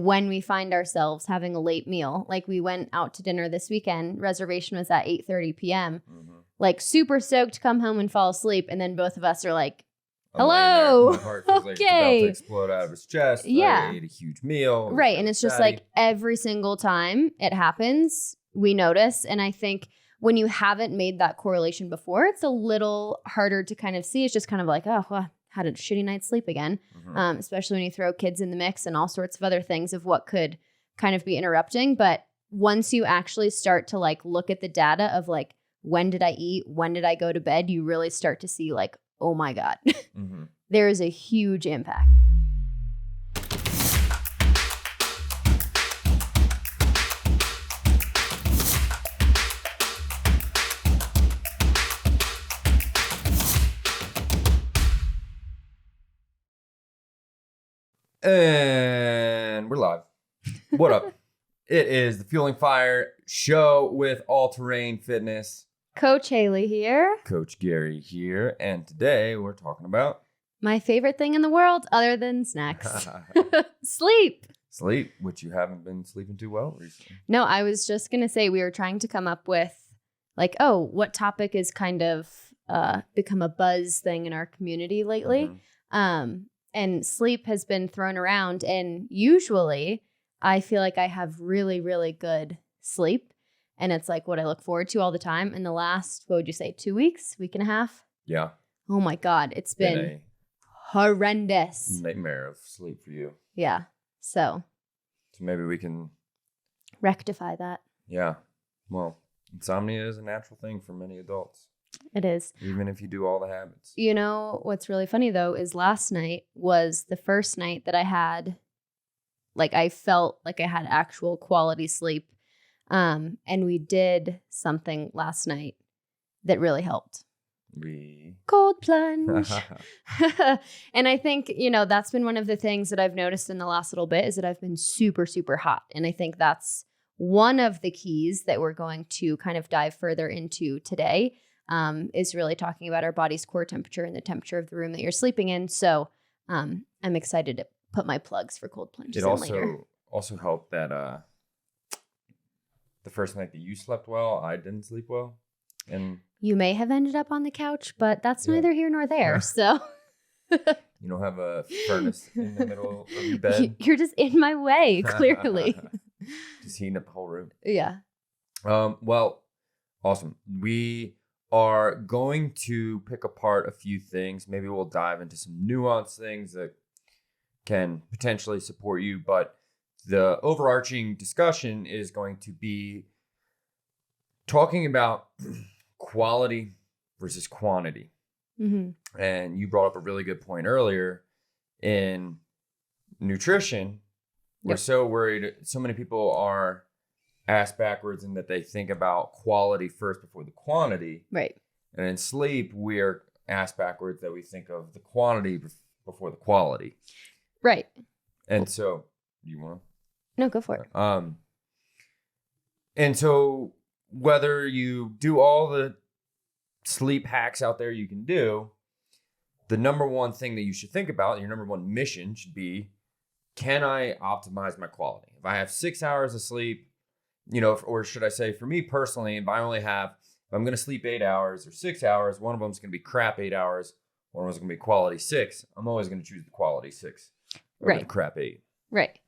when we find ourselves having a late meal, like we went out to dinner this weekend, reservation was at 8:30 p.m. Like super stoked to come home and fall asleep. And then both of us are like, hello. My heart feels like it's about to explode out of his chest. Yeah. I ate a huge meal. Right. And it's just like every single time it happens, we notice. And I think when you haven't made that correlation before, it's a little harder to kind of see. It's just kind of like, oh, well, had a shitty night's sleep again. Especially when you throw kids in the mix and all sorts of other things of what could kind of be interrupting. But once you actually start to like look at the data of like, when did I eat? When did I go to bed? You really start to see like, oh my God, there is a huge impact. And we're live. What up? It is the Fueling Fire show with All Terrain Fitness. Coach Hailey here. Coach Garry here. And today we're talking about my favorite thing in the world other than snacks. Sleep. Sleep, which you haven't been sleeping too well recently. No, I was just going to say we were trying to come up with like, oh, what topic is kind of become a buzz thing in our community lately. And sleep has been thrown around. And usually I feel like I have really, really good sleep. And it's like what I look forward to all the time. In the last, what would you say, 2 weeks, week and a half? Yeah. Oh my God. It's been horrendous. Nightmare of sleep for you. Yeah. So maybe we can rectify that. Yeah. Well, insomnia is a natural thing for many adults. It is. Even if you do all the habits. You know, what's really funny though is last night was the first night that I had, like I felt like I had actual quality sleep. And we did something last night that really helped. Cold plunge. And I think, you know, that's been one of the things that I've noticed in the last little bit is that I've been super, super hot. And I think that's one of the keys that we're going to kind of dive further into today. Is really talking about our body's core temperature and the temperature of the room that you're sleeping in. So I'm excited to put my plugs for cold plunges in later. It also helped that the first night that you slept well, I didn't sleep well. And you may have ended up on the couch, but that's neither here nor there. So you don't have a furnace in the middle of your bed? You're just in my way, clearly. Just heating up the whole room. Yeah. Well, awesome. We are going to pick apart a few things. Maybe we'll dive into some nuanced things that can potentially support you. But the overarching discussion is going to be talking about quality versus quantity. And you brought up a really good point earlier in nutrition. We're so worried. So many people are ass backwards in that they think about quality first before the quantity. Right. And in sleep, we're ass backwards that we think of the quantity before the quality. Right. And so, you want to? No, go for it. And so whether you do all the sleep hacks out there you can do, the number one thing that you should think about, your number one mission should be, can I optimize my quality? If I have 6 hours of sleep, you know, or should I say for me personally, if I'm going to sleep 8 hours or 6 hours, one of them is going to be crap 8 hours. One of them is going to be quality 6. I'm always going to choose the quality 6 over the crap 8. Right.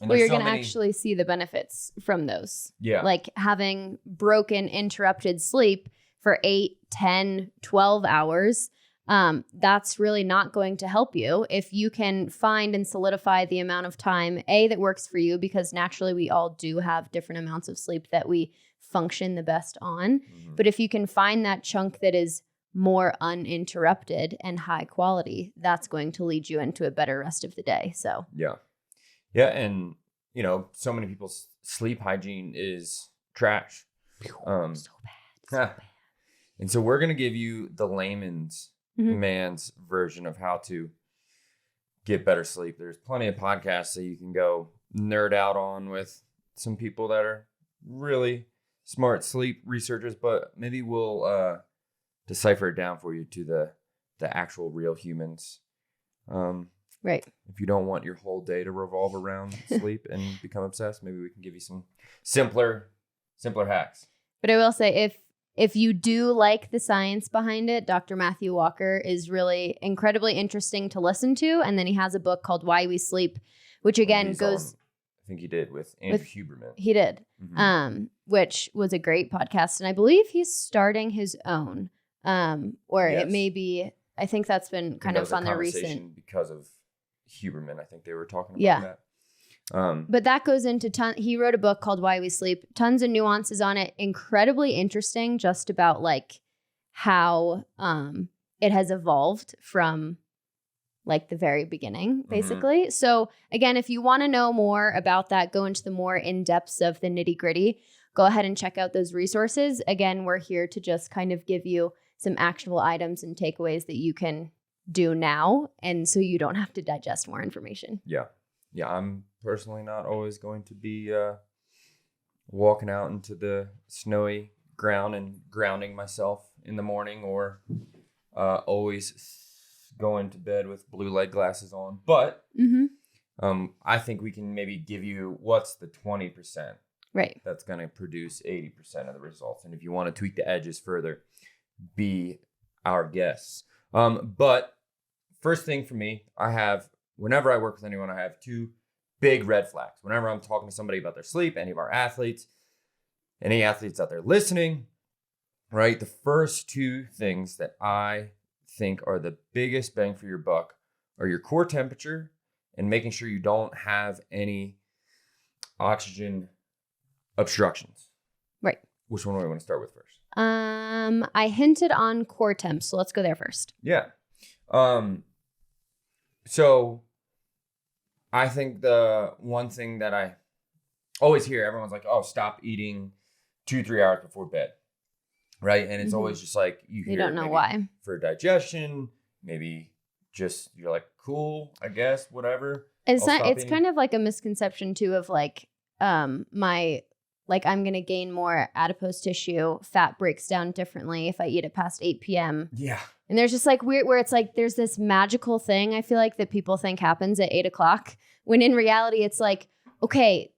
Well, you're going to actually see the benefits from those. Yeah. Like having broken, interrupted sleep for 8, 10, 12 hours. That's really not going to help you if you can find and solidify the amount of time, that works for you, because naturally we all do have different amounts of sleep that we function the best on. But if you can find that chunk that is more uninterrupted and high quality, that's going to lead you into a better rest of the day. So yeah. And you know, so many people's sleep hygiene is trash. So bad. And so we're going to give you the layman's man's version of how to get better sleep. There's plenty of podcasts that you can go nerd out on with some people that are really smart sleep researchers, but maybe we'll decipher it down for you to the actual real humans. Right. If you don't want your whole day to revolve around sleep and become obsessed, maybe we can give you some simpler hacks. But I will say, if you do like the science behind it, Dr. Matthew Walker is really incredibly interesting to listen to. And then he has a book called Why We Sleep, which again goes... I think he did with Andrew Huberman. He did, which was a great podcast. And I believe he's starting his own, or it may be... I think that's been kind of on the recent... Because of Huberman, I think they were talking about that. But that goes into he wrote a book called Why We Sleep. Tons of nuances on it. Incredibly interesting, just about like how it has evolved from like the very beginning, basically. So again, if you want to know more about that, go into the more in-depths of the nitty-gritty, go ahead and check out those resources. Again, we're here to just kind of give you some actionable items and takeaways that you can do now, and so you don't have to digest more information. Yeah, I'm personally not always going to be walking out into the snowy ground and grounding myself in the morning, or always going to bed with blue light glasses on. But I think we can maybe give you what's the 20% right that's going to produce 80% of the results. And if you want to tweak the edges further, be our guests. But first thing for me, whenever I work with anyone, I have two big red flags. Whenever I'm talking to somebody about their sleep, any of our athletes, any athletes out there listening, right? The first two things that I think are the biggest bang for your buck are your core temperature and making sure you don't have any oxygen obstructions. Right. Which one do I want to start with first? I hinted on core temp, so let's go there first. Yeah. So I think the one thing that I always hear, everyone's like, oh, stop eating 2-3 hours before bed. Right. And it's always just like, you don't know why. For digestion, maybe just you're like, cool, I guess, whatever. It's kind of like a misconception too of like, I'm going to gain more adipose tissue. Fat breaks down differently if I eat it past 8 p.m. Yeah. And there's just like weird, where it's like, there's this magical thing I feel like that people think happens at 8 o'clock, when in reality, it's like, okay,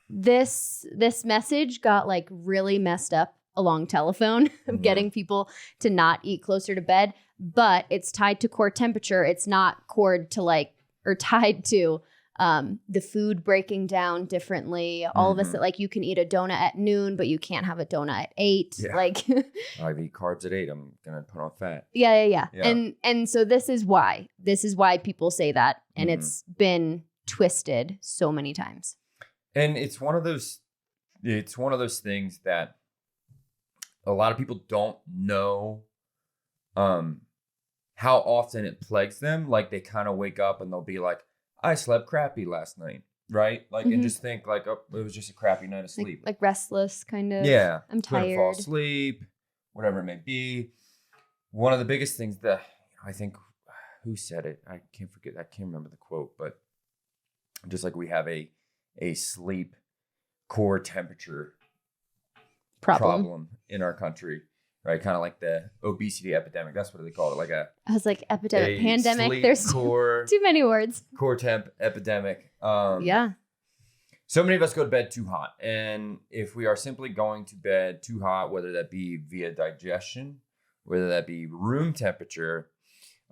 this message got like really messed up along telephone of getting people to not eat closer to bed, but it's tied to core temperature. It's not tied to the food breaking down differently, all of us that like you can eat a donut at noon, but you can't have a donut at 8. Yeah. Like I eat carbs at 8, I'm gonna put on fat. Yeah. And so this is why people say that, and it's been twisted so many times. And it's one of those things that a lot of people don't know how often it plagues them. Like they kind of wake up and they'll be like, I slept crappy last night, right? Like, and just think like, oh, it was just a crappy night of sleep. Like restless kind of. Yeah. I'm tired. Couldn't fall asleep, whatever it may be. One of the biggest things that I think, who said it? I can't remember the quote, but just like we have a sleep core temperature problem in our country, right? Kind of like the obesity epidemic. That's what they call it. I was like, epidemic, pandemic. There's too many words. Core temp epidemic. Yeah. So many of us go to bed too hot. And if we are simply going to bed too hot, whether that be via digestion, whether that be room temperature,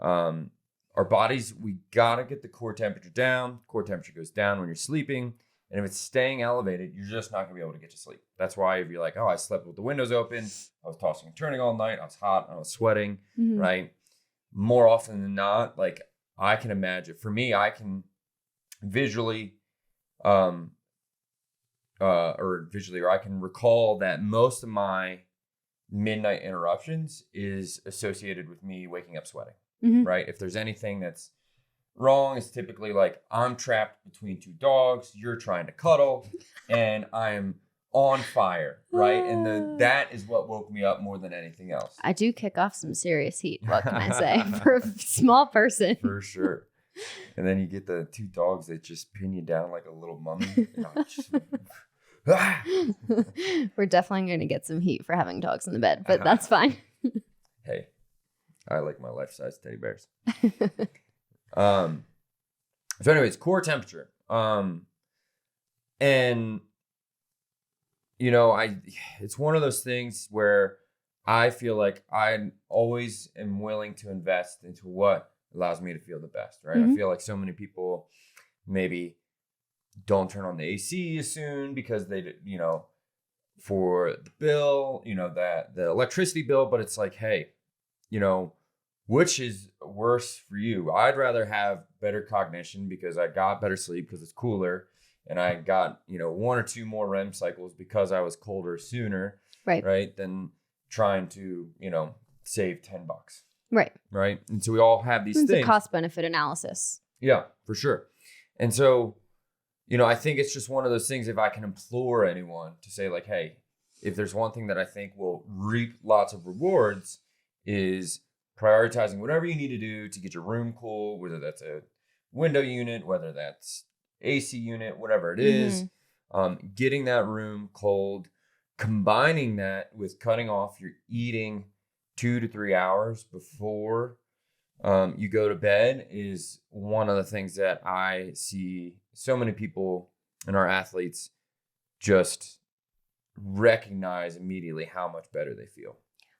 our bodies, we got to get the core temperature down. Core temperature goes down when you're sleeping. And if it's staying elevated, you're just not going to be able to get to sleep. That's why if you're like, oh, I slept with the windows open, I was tossing and turning all night, I was hot, I was sweating, right? More often than not, like I can imagine, for me, I can visually, or I can recall that most of my midnight interruptions is associated with me waking up sweating, right? If there's anything that's wrong, it's typically like I'm trapped between two dogs, you're trying to cuddle, and I'm on fire, right? And that is what woke me up more than anything else. I do kick off some serious heat, what can I say, for a small person. For sure. And then you get the two dogs that just pin you down like a little mummy. We're definitely going to get some heat for having dogs in the bed, but that's fine. Hey, I like my life-size teddy bears. So anyways, core temperature. And it's one of those things where I feel like I always am willing to invest into what allows me to feel the best, right? I feel like so many people maybe don't turn on the AC as soon because they, for the bill, that the electricity bill, but it's like, hey, which is worse for you? I'd rather have better cognition because I got better sleep because it's cooler, and I got, 1 or 2 more REM cycles because I was colder sooner, right? Than trying to, save $10. Right. And so we all have these things. It's a cost benefit analysis. Yeah, for sure. And so, I think it's just one of those things, if I can implore anyone to say like, hey, if there's one thing that I think will reap lots of rewards is prioritizing whatever you need to do to get your room cool, whether that's a window unit, whether that's AC unit, whatever it is, getting that room cold, combining that with cutting off your eating 2 to 3 hours before you go to bed is one of the things that I see so many people and our athletes just recognize immediately how much better they feel.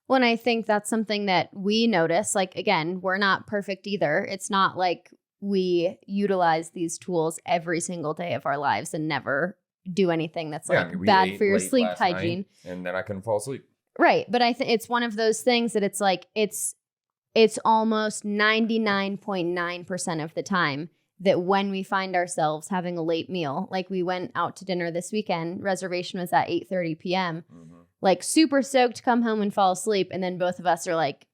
Well, and I think that's something that we notice. Like, again, we're not perfect either. It's not like we utilize these tools every single day of our lives and never do anything that's bad for your sleep hygiene. And then I couldn't fall asleep. Right. But I think it's one of those things that it's like, it's almost 99.9% of the time that when we find ourselves having a late meal, like we went out to dinner this weekend, reservation was at 8:30 p.m., like super stoked to come home and fall asleep. And then both of us are like,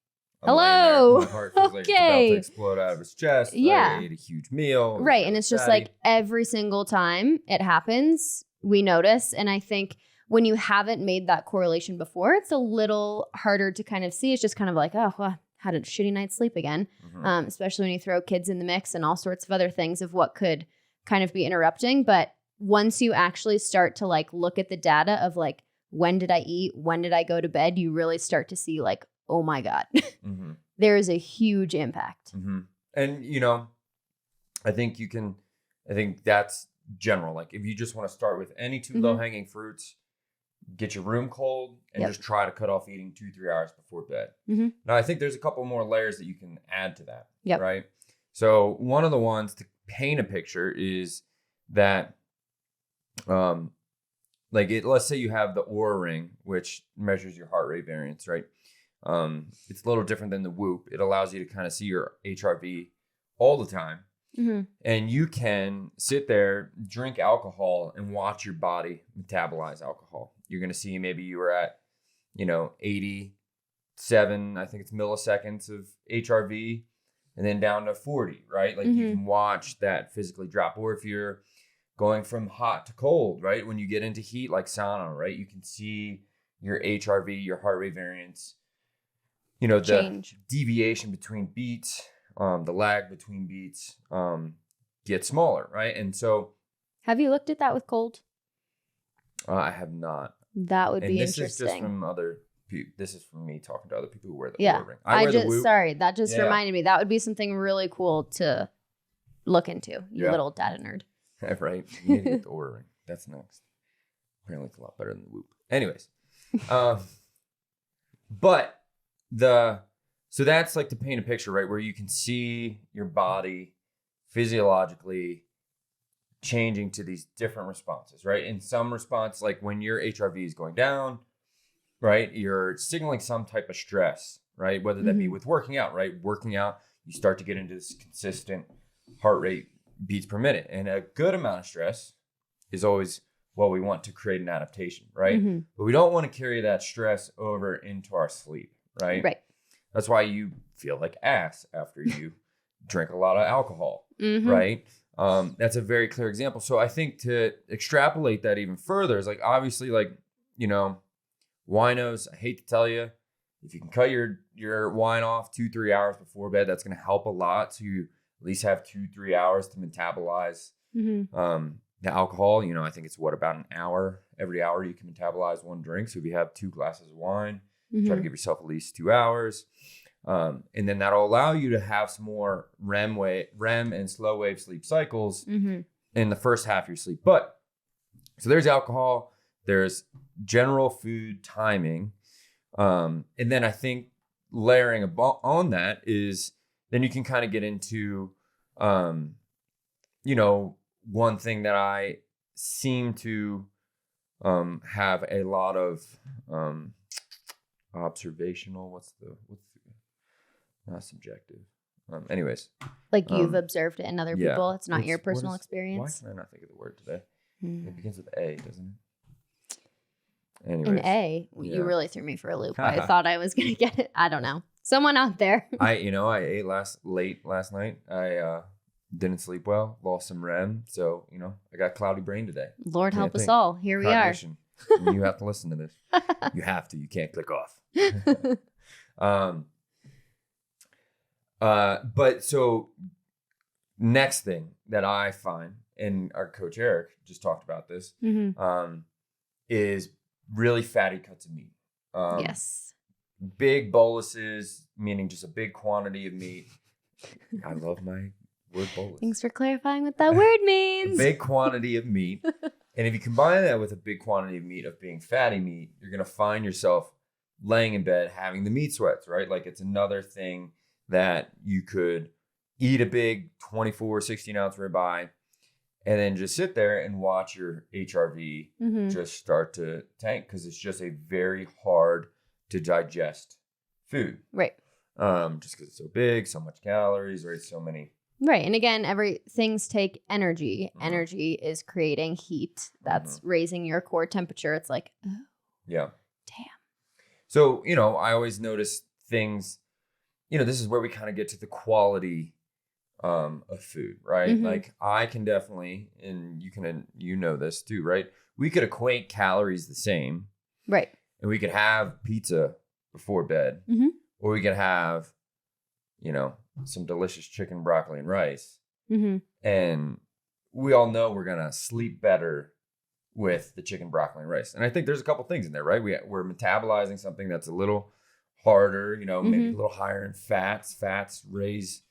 hello. My heart feels like it's about to explode out of his chest. Yeah. I ate a huge meal. Right. And it's just like every single time it happens, we notice. And I think when you haven't made that correlation before, it's a little harder to kind of see. It's just kind of like, oh, well, had a shitty night's sleep again, especially when you throw kids in the mix and all sorts of other things of what could kind of be interrupting. But once you actually start to like look at the data of like, when did I eat? When did I go to bed? You really start to see like, oh my God, there is a huge impact. And, I think that's general. Like if you just want to start with any 2 low-hanging fruits, get your room cold and just try to cut off eating 2-3 hours before bed. Now, I think there's a couple more layers that you can add to that, right? So one of the ones to paint a picture is that, let's say you have the Oura Ring, which measures your heart rate variance, right? It's a little different than the Whoop. It allows you to kind of see your HRV all the time. And you can sit there, drink alcohol, and watch your body metabolize alcohol. You're going to see maybe you were at, 87, I think it's milliseconds of HRV, and then down to 40, right? Like you can watch that physically drop. Or if you're going from hot to cold, right? When you get into heat, like sauna, right? You can see your HRV, your heart rate variance, Change. The deviation between beats, the lag between beats get smaller, right? And so, have you looked at that with cold? I have not. That would be interesting. This is just from other people. This is from me talking to other people who wear the Oura Ring. That just reminded me. That would be something really cool to look into. You little data nerd. Right. You need to get the Oura Ring. That's next. Apparently, it's a lot better than the Whoop. Anyways, so that's like to paint a picture, right, where you can see your body physiologically changing to these different responses, right? In some response, like when your HRV is going down, right, you're signaling some type of stress, right? Whether that be with working out, right? Working out, you start to get into this consistent heart rate beats per minute. And a good amount of stress is always what we want to create an adaptation, right? But we don't want to carry that stress over into our sleep, right? Right. That's why you feel like ass after you drink a lot of alcohol, right? That's a very clear example. So I think to extrapolate that even further is like, obviously, like, winos, I hate to tell you, if you can cut your wine off 2-3 hours before bed, that's going to help a lot. So you at least have 2-3 hours to metabolize the alcohol. I think it's about an hour. Every hour you can metabolize one drink. So if you have 2 glasses of wine, try to give yourself at least 2 hours. And then that'll allow you to have some more REM and slow wave sleep cycles in the first half of your sleep. But so there's alcohol, there's general food timing. And then I think layering on that is then you can kind of get into, one thing that I seem to have a lot of observational, not subjective. Anyways. Like you've observed it in other people. It's not your personal Why experience. can I not think of the word today? It begins with A, doesn't it? Anyways. An A? You really threw me for a loop. I thought I was going to get it. I don't know. Someone out there. I ate late last night. I didn't sleep well, lost some REM. So, I got cloudy brain today. Lord help us all. Here we are. You have to listen to this. You have to. You can't click off. But so next thing that I find, and our coach Eric just talked about this, is really fatty cuts of meat. Yes. Big boluses, meaning just a big quantity of meat. I love my word bolus. Thanks for clarifying what that word means. A big quantity of meat. And if you combine that with a big quantity of meat, of being fatty meat, you're going to find yourself laying in bed having the meat sweats, right? Like it's another thing that you could eat a big 24, 16-ounce ribeye and then just sit there and watch your HRV just start to tank because it's just a very hard to digest food. Right. Just because it's so big, so much calories, right? So many. Right. And again, things take energy. Energy is creating heat. That's raising your core temperature. It's like, oh. Yeah. Damn. So, I always notice things, this is where we kind of get to the quality of food, right? Like I can definitely, and you know this too, right? We could equate calories the same. Right. And we could have pizza before bed, or we could have, some delicious chicken, broccoli, and rice. And we all know we're going to sleep better with the chicken, broccoli, and rice. And I think there's a couple things in there, right? We're metabolizing something that's a little harder, maybe a little higher in fats. Fats raise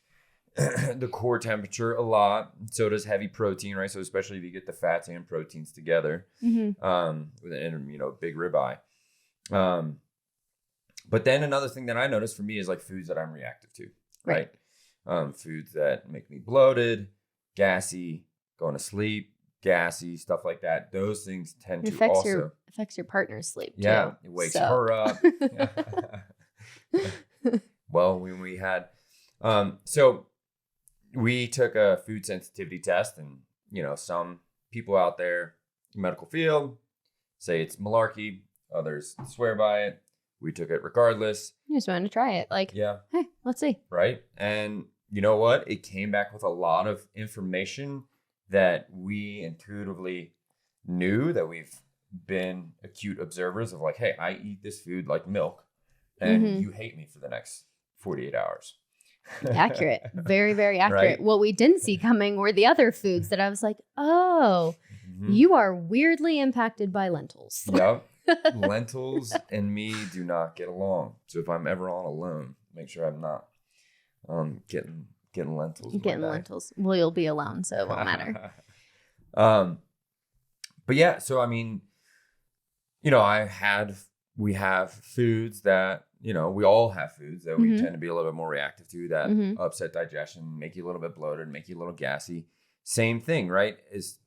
the core temperature a lot. So does heavy protein, right? So especially if you get the fats and proteins together with a big ribeye. But then another thing that I notice for me is like foods that I'm reactive to, right? Foods that make me bloated, gassy, going to sleep, gassy, stuff like that. Those things tend to also affects your partner's sleep too. Yeah, it wakes her up. Well, when we had, so we took a food sensitivity test, and some people out there in the medical field say it's malarkey. Others swear by it. We took it regardless. You just wanted to try it. Like, hey, let's see. Right. And you know what? It came back with a lot of information that we intuitively knew, that we've been acute observers of, like, hey, I eat this food like milk and you hate me for the next 48 hours. Accurate. Very, very accurate. Right? What we didn't see coming were the other foods that I was like, oh, you are weirdly impacted by lentils. Yep. Lentils and me do not get along. So if I'm ever on alone, make sure I'm not getting lentils. Getting lentils. Well, you'll be alone, so it won't matter. But yeah, so I mean, we have foods that, we all have foods that we tend to be a little bit more reactive to, that upset digestion, make you a little bit bloated, make you a little gassy. Same thing, right? Is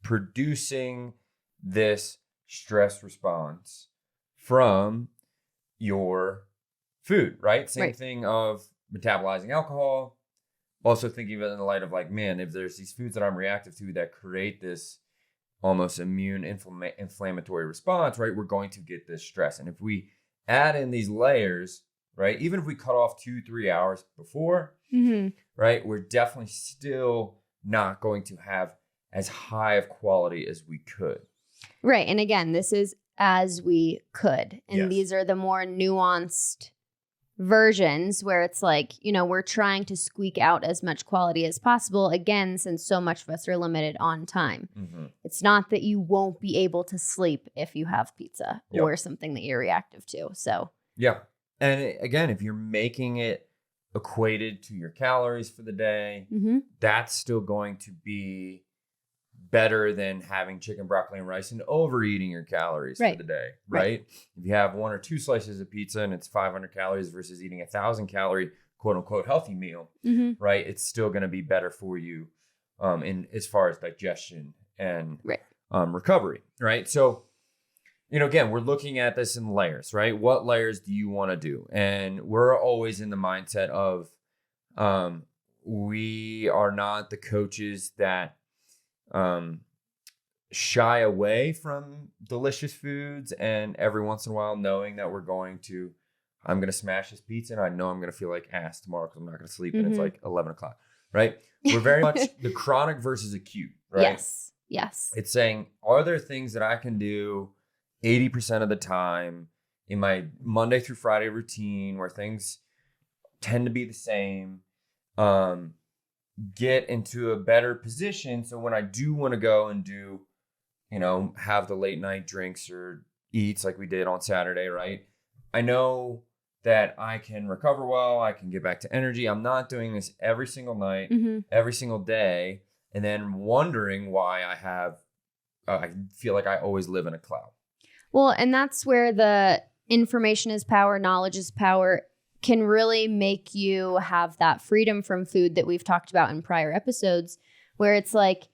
producing this stress response from your food, right? Same thing of metabolizing alcohol. Also thinking of it in the light of like, man, if there's these foods that I'm reactive to that create this almost immune inflammatory response, right? We're going to get this stress. And if we add in these layers, right? Even if we cut off 2-3 hours before, right? We're definitely still not going to have as high of quality as we could. Right. And again, this is as we could. And these are the more nuanced versions where it's like, we're trying to squeak out as much quality as possible. Again, since so much of us are limited on time. It's not that you won't be able to sleep if you have pizza or something that you're reactive to. So yeah. And again, if you're making it equated to your calories for the day, that's still going to be better than having chicken, broccoli, and rice and overeating your calories for the day, right? If you have 1 or 2 slices of pizza and it's 500 calories versus eating 1,000 calorie, quote unquote, healthy meal, right? It's still going to be better for you in as far as digestion and recovery, right? So, again, we're looking at this in layers, right? What layers do you want to do? And we're always in the mindset of we are not the coaches that shy away from delicious foods and every once in a while knowing that I'm going to smash this pizza and I know I'm going to feel like ass tomorrow because I'm not going to sleep and it's like 11 o'clock, right? We're very much the chronic versus acute, right? Yes. It's saying, are there things that I can do 80% of the time in my Monday through Friday routine where things tend to be the same, get into a better position. So when I do want to go and do, have the late night drinks or eats like we did on Saturday, right? I know that I can recover well. I can get back to energy. I'm not doing this every single night, every single day, and then wondering why I feel like I always live in a cloud. Well, and that's where the information is power, knowledge is power can really make you have that freedom from food that we've talked about in prior episodes, where it's like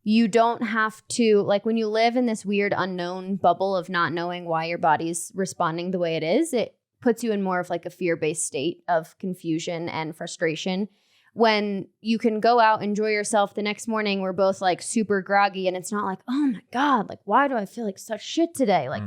you don't have to, like when you live in this weird unknown bubble of not knowing why your body's responding the way it is, it puts you in more of like a fear-based state of confusion and frustration. When you can go out, enjoy yourself the next morning, we're both like super groggy and it's not like, oh my God, like, why do I feel like such shit today? Like,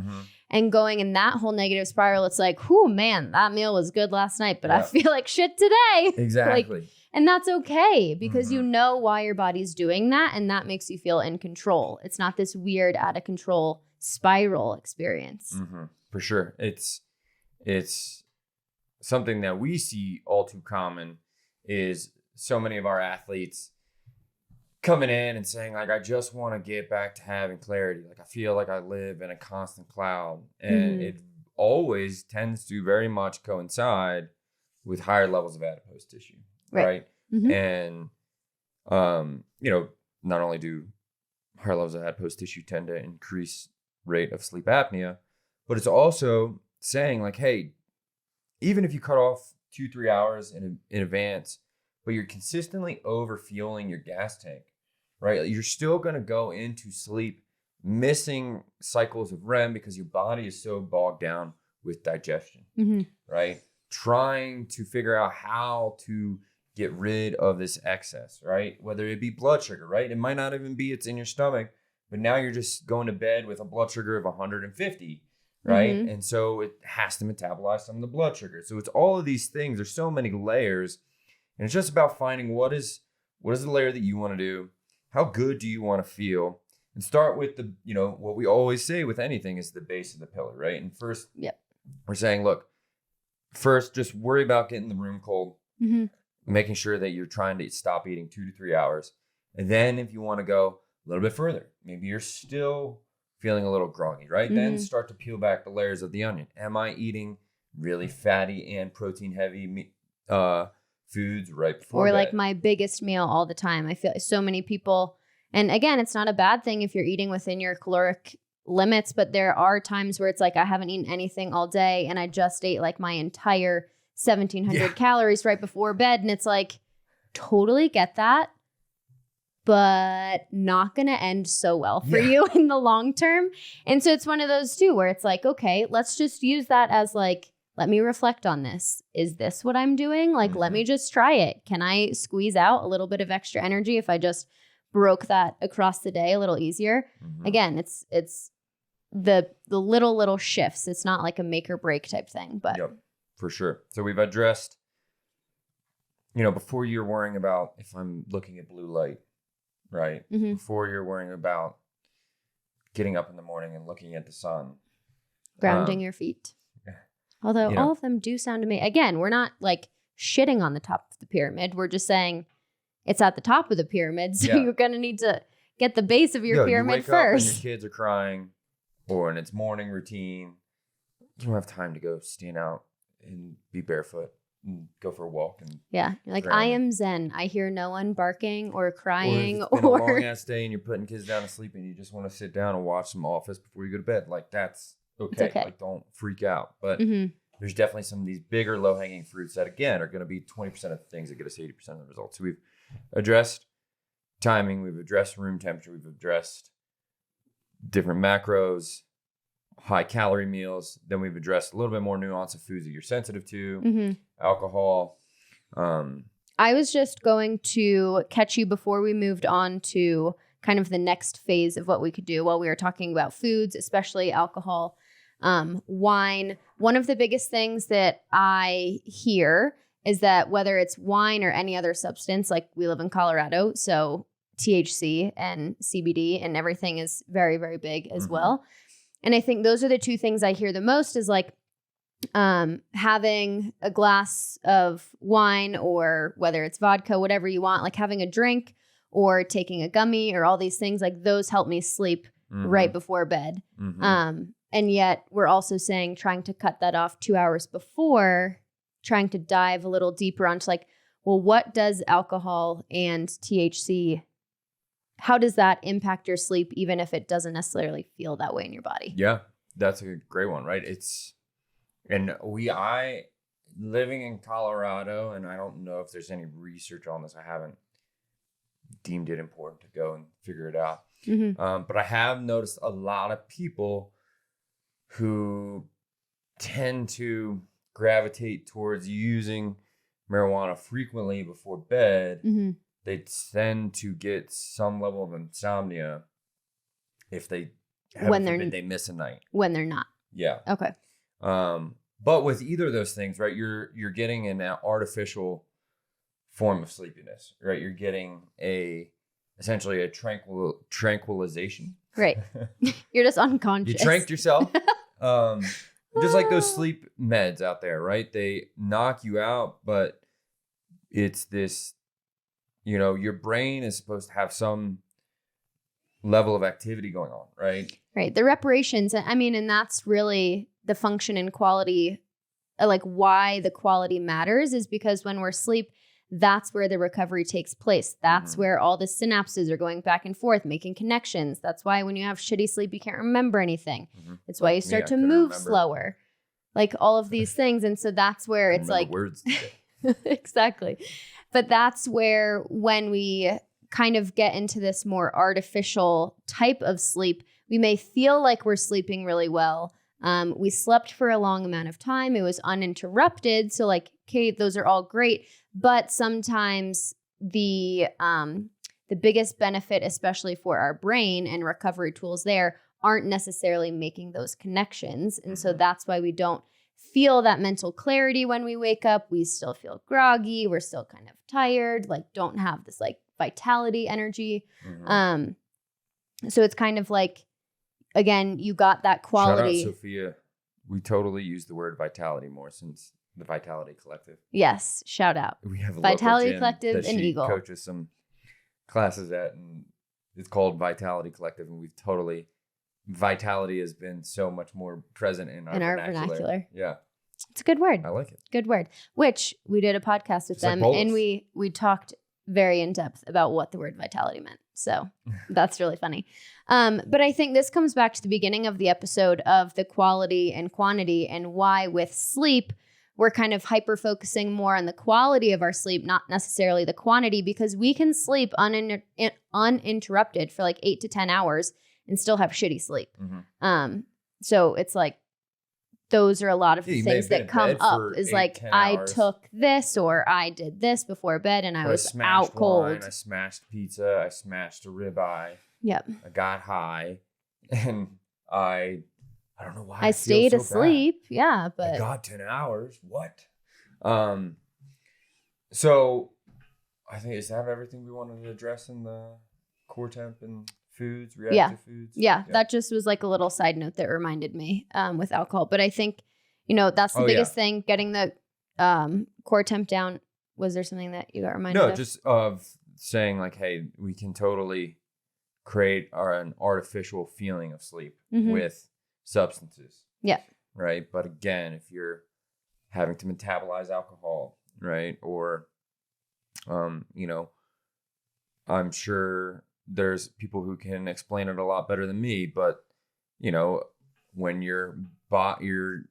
and going in that whole negative spiral, it's like, whew, man, that meal was good last night, but I feel like shit today. Exactly. And that's okay because you know why your body's doing that. And that makes you feel in control. It's not this weird out of control spiral experience. For sure. It's something that we see all too common is so many of our athletes coming in and saying, like, I just want to get back to having clarity. Like, I feel like I live in a constant cloud. And it always tends to very much coincide with higher levels of adipose tissue. Right. And, not only do higher levels of adipose tissue tend to increase rate of sleep apnea, but it's also saying like, hey, even if you cut off 2-3 hours in advance, but you're consistently overfueling your gas tank, right? You're still going to go into sleep missing cycles of REM because your body is so bogged down with digestion, right? Trying to figure out how to get rid of this excess, right? Whether it be blood sugar, right? It might not even be it's in your stomach, but now you're just going to bed with a blood sugar of 150, right? And so it has to metabolize some of the blood sugar. So it's all of these things. There's so many layers, and it's just about finding what is the layer that you want to do, how good do you want to feel, and start with the, what we always say with anything is the base of the pillar, right? And first, we're saying, look, first, just worry about getting the room cold, making sure that you're trying to stop eating 2 to 3 hours. And then if you want to go a little bit further, maybe you're still feeling a little groggy, right? Then start to peel back the layers of the onion. Am I eating really fatty and protein heavy foods right before bed? Like my biggest meal all the time. I feel so many people, and again, it's not a bad thing if you're eating within your caloric limits, but there are times where it's like I haven't eaten anything all day and I just ate like my entire 1,700 calories right before bed. And it's like, totally get that, but not going to end so well for you in the long term. And so it's one of those too, where it's like, okay, let's just use that as like, let me reflect on this. Is this what I'm doing? Like, let me just try it. Can I squeeze out a little bit of extra energy if I just broke that across the day a little easier? Again, it's the little shifts. It's not like a make or break type thing, but for sure. So we've addressed, before you're worrying about if I'm looking at blue light, right? Before you're worrying about getting up in the morning and looking at the sun. Grounding your feet. Although all of them do sound to me, again, we're not like shitting on the top of the pyramid. We're just saying it's at the top of the pyramid. So you're going to need to get the base of your pyramid you wake first. Up and your kids are crying or in its morning routine. You don't have time to go stand out and be barefoot and go for a walk. And yeah, you're like, I am zen. I hear no one barking or crying or if it's been a long ass day and you're putting kids down to sleep and you just want to sit down and watch some Office before you go to bed. Like that's okay. Like don't freak out. But there's definitely some of these bigger low hanging fruits that again are going to be 20% of the things that get us 80% of the results. So we've addressed timing, we've addressed room temperature, we've addressed different macros, high calorie meals. Then we've addressed a little bit more nuance of foods that you're sensitive to, alcohol. I was just going to catch you before we moved on to kind of the next phase of what we could do while we were talking about foods, especially alcohol, wine. One of the biggest things that I hear is that whether it's wine or any other substance, like we live in Colorado, so THC and CBD and everything is very, very big as well. And I think those are the two things I hear the most is like having a glass of wine or whether it's vodka, whatever you want, like having a drink or taking a gummy or all these things, like those help me sleep right before bed. And yet we're also saying trying to cut that off 2 hours before, trying to dive a little deeper onto like, well, what does alcohol and THC, how does that impact your sleep, even if it doesn't necessarily feel that way in your body? Yeah, that's a great one, right? I living in Colorado, and I don't know if there's any research on this. I haven't deemed it important to go and figure it out. But I have noticed a lot of people who tend to gravitate towards using marijuana frequently before bed. They tend to get some level of insomnia if they they miss a night. When they're not. Yeah. Okay. But with either of those things, right, you're getting an artificial form of sleepiness, right? You're getting essentially a tranquilization. Right. You're just unconscious. You tranked yourself. Just like those sleep meds out there, right? They knock you out, but it's this, your brain is supposed to have some level of activity going on, right? Right. The reparations, I mean, and that's really the function and quality, like why the quality matters is because when we're asleep, that's where the recovery takes place. That's where all the synapses are going back and forth, making connections. That's why when you have shitty sleep, you can't remember anything. It's why you start to move slower, like all of these things. And so that's where it's like words. Exactly. But that's where when we kind of get into this more artificial type of sleep, we may feel like we're sleeping really well. We slept for a long amount of time. It was uninterrupted. So like, okay, those are all great. But sometimes the biggest benefit, especially for our brain and recovery tools there, aren't necessarily making those connections. And so that's why we don't feel that mental clarity when we wake up. We still feel groggy. We're still kind of tired, like don't have this like vitality energy. So it's kind of like, again, you got that quality. Shout out Sophia. We totally use the word vitality more since the Vitality Collective. Yes, shout out. We have a Vitality Collective and Eagle. Coaches some classes at, and it's called Vitality Collective, and vitality has been so much more present in our vernacular. Yeah, it's a good word. I like it. Good word. Which we did a podcast with them, and we talked very in depth about what the word vitality meant. So that's really funny. But I think this comes back to the beginning of the episode of the quality and quantity and why with sleep, we're kind of hyper-focusing more on the quality of our sleep, not necessarily the quantity, because we can sleep uninterrupted for like 8 to 10 hours and still have shitty sleep. So it's like, those are a lot of the things that come up is like, I took this or I did this before bed and I was out cold. I smashed pizza. I smashed a ribeye. Yep. I got high and I don't know why I stayed asleep. Bad. Yeah, but I got 10 hours. What? So I think, is that everything we wanted to address in the core temp and foods, reactive foods? Yeah, that just was like a little side note that reminded me with alcohol. But I think, that's the biggest thing, getting the core temp down. Was there something that you got reminded of? No, just of saying like, hey, we can totally create an artificial feeling of sleep with substances. Yeah. Right. But again, if you're having to metabolize alcohol, right? Or, I'm sure there's people who can explain it a lot better than me, but, when your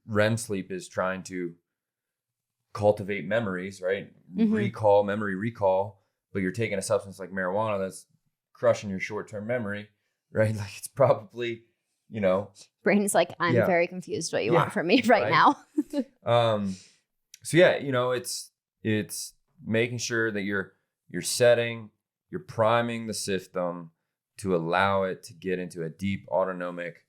REM sleep is trying to cultivate memories, right? Memory recall, but you're taking a substance like marijuana that's crushing your short-term memory, right? Like it's probably, brain's like, I'm very confused what you want from me right now. So yeah, it's making sure that you're priming the system to allow it to get into a deep autonomic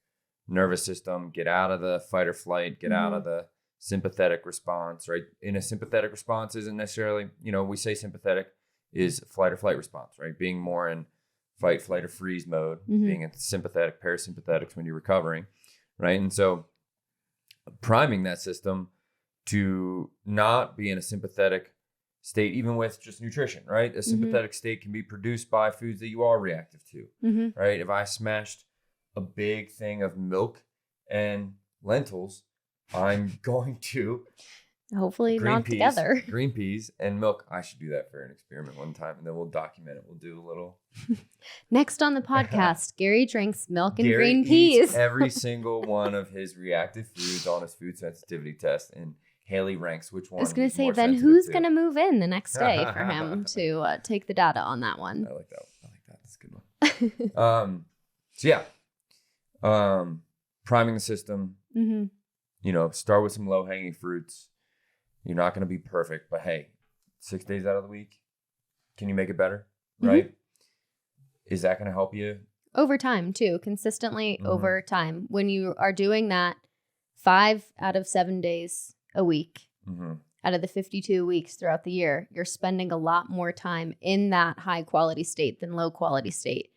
nervous system, get out of the fight or flight, get out of the sympathetic response, right? In a sympathetic response isn't necessarily, we say sympathetic is flight or flight response, right? Being more in fight, flight, or freeze mode, being in sympathetic, parasympathetics when you're recovering, right? And so priming that system to not be in a sympathetic state, even with just nutrition, right? A sympathetic state can be produced by foods that you are reactive to, right? If I smashed a big thing of milk and lentils, I'm going to hopefully not together. Green peas and milk. I should do that for an experiment one time, and then we'll document it. We'll do a little. Next on the podcast, Garry drinks milk and Garry green peas. Eats every single one of his reactive foods on his food sensitivity test, and Hailey ranks which one. I was going to say, then who's going to move in the next day for him to take the data on that one? I like that. That's a good one. So yeah, priming the system. Start with some low hanging fruits. You're not going to be perfect, but hey, 6 days out of the week, can you make it better? Right? Is that going to help you? Over time, too. Consistently over time. When you are doing that 5 out of 7 days a week, out of the 52 weeks throughout the year, you're spending a lot more time in that high quality state than low quality state.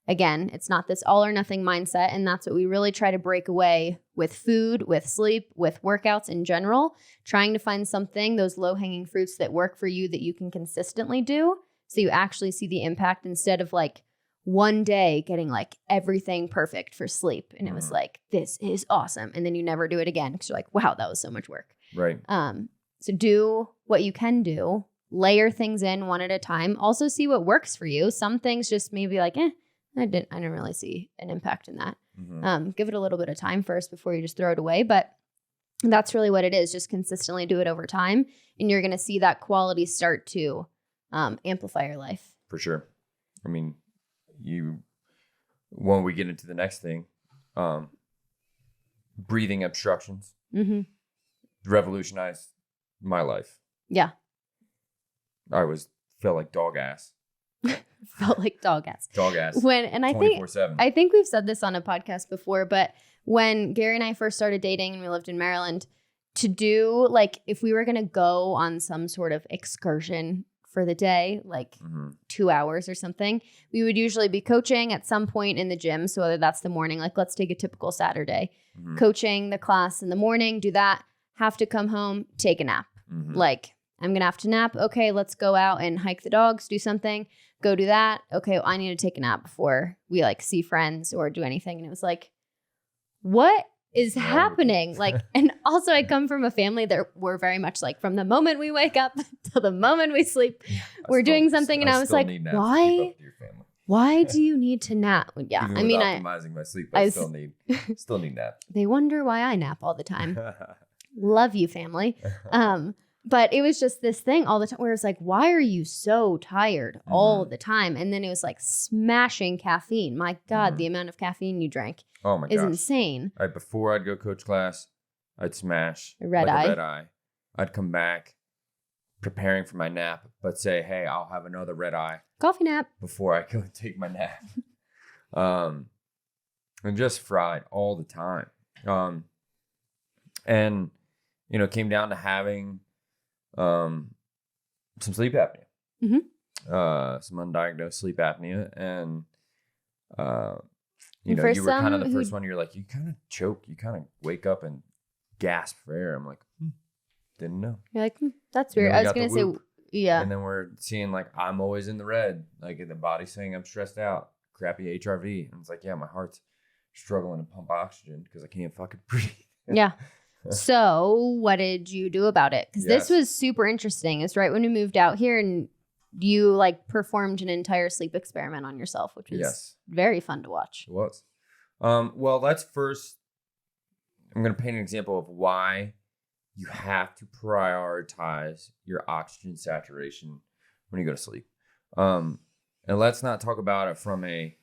Again, it's not this all or nothing mindset. And that's what we really try to break away with food, with sleep, with workouts in general, trying to find something, those low hanging fruits that work for you that you can consistently do. So you actually see the impact instead of like one day getting like everything perfect for sleep. And it was like, this is awesome. And then you never do it again because you're like, wow, that was so much work. Right. So do what you can do, layer things in one at a time. Also see what works for you. Some things just maybe like, I didn't really see an impact in that. Give it a little bit of time first before you just throw it away. But that's really what it is. Just consistently do it over time. And you're going to see that quality start to amplify your life. For sure. I mean, when we get into the next thing, breathing obstructions revolutionized my life. Yeah. I felt like dog ass. Felt like dog ass. I think we've said this on a podcast before, but when Garry and I first started dating and we lived in Maryland, to do like if we were going to go on some sort of excursion for the day, like 2 hours or something, we would usually be coaching at some point in the gym. So whether that's the morning, like let's take a typical Saturday, coaching the class in the morning, do that, have to come home, take a nap. Like I'm going to have to nap. Okay, let's go out and hike the dogs, do something. Go do that. Okay, I need to take a nap before we like see friends or do anything. And it was like, what is happening? Like, and also I come from a family that we're very much like from the moment we wake up till the moment we sleep, we're doing something. And I was like, why do you need to nap? Yeah, even I mean, optimizing my sleep, I still need nap. They wonder why I nap all the time. Love you, family. But it was just this thing all the time where it's like, why are you so tired all the time? And then it was like smashing caffeine. My God, the amount of caffeine you drank is insane. Right, before I'd go coach class, I'd smash a red eye. A red eye. I'd come back preparing for my nap, but say, hey, I'll have another red eye. Coffee nap. Before I go take my nap. And just fried all the time. And, it came down to having some sleep apnea, some undiagnosed sleep apnea. And, you were kind of the first one, you're like, you kind of choke, you kind of wake up and gasp for air. I'm like, didn't know. You're like, that's weird. I was going to say, yeah. And then we're seeing like, I'm always in the red, like the body's saying I'm stressed out, crappy HRV. And it's like, yeah, my heart's struggling to pump oxygen because I can't fucking breathe. Yeah. So what did you do about it? Because this was super interesting. It's right when we moved out here, and you like performed an entire sleep experiment on yourself, which was very fun to watch. It was. Well, let's first, I'm going to paint an example of why you have to prioritize your oxygen saturation when you go to sleep. And let's not talk about it from a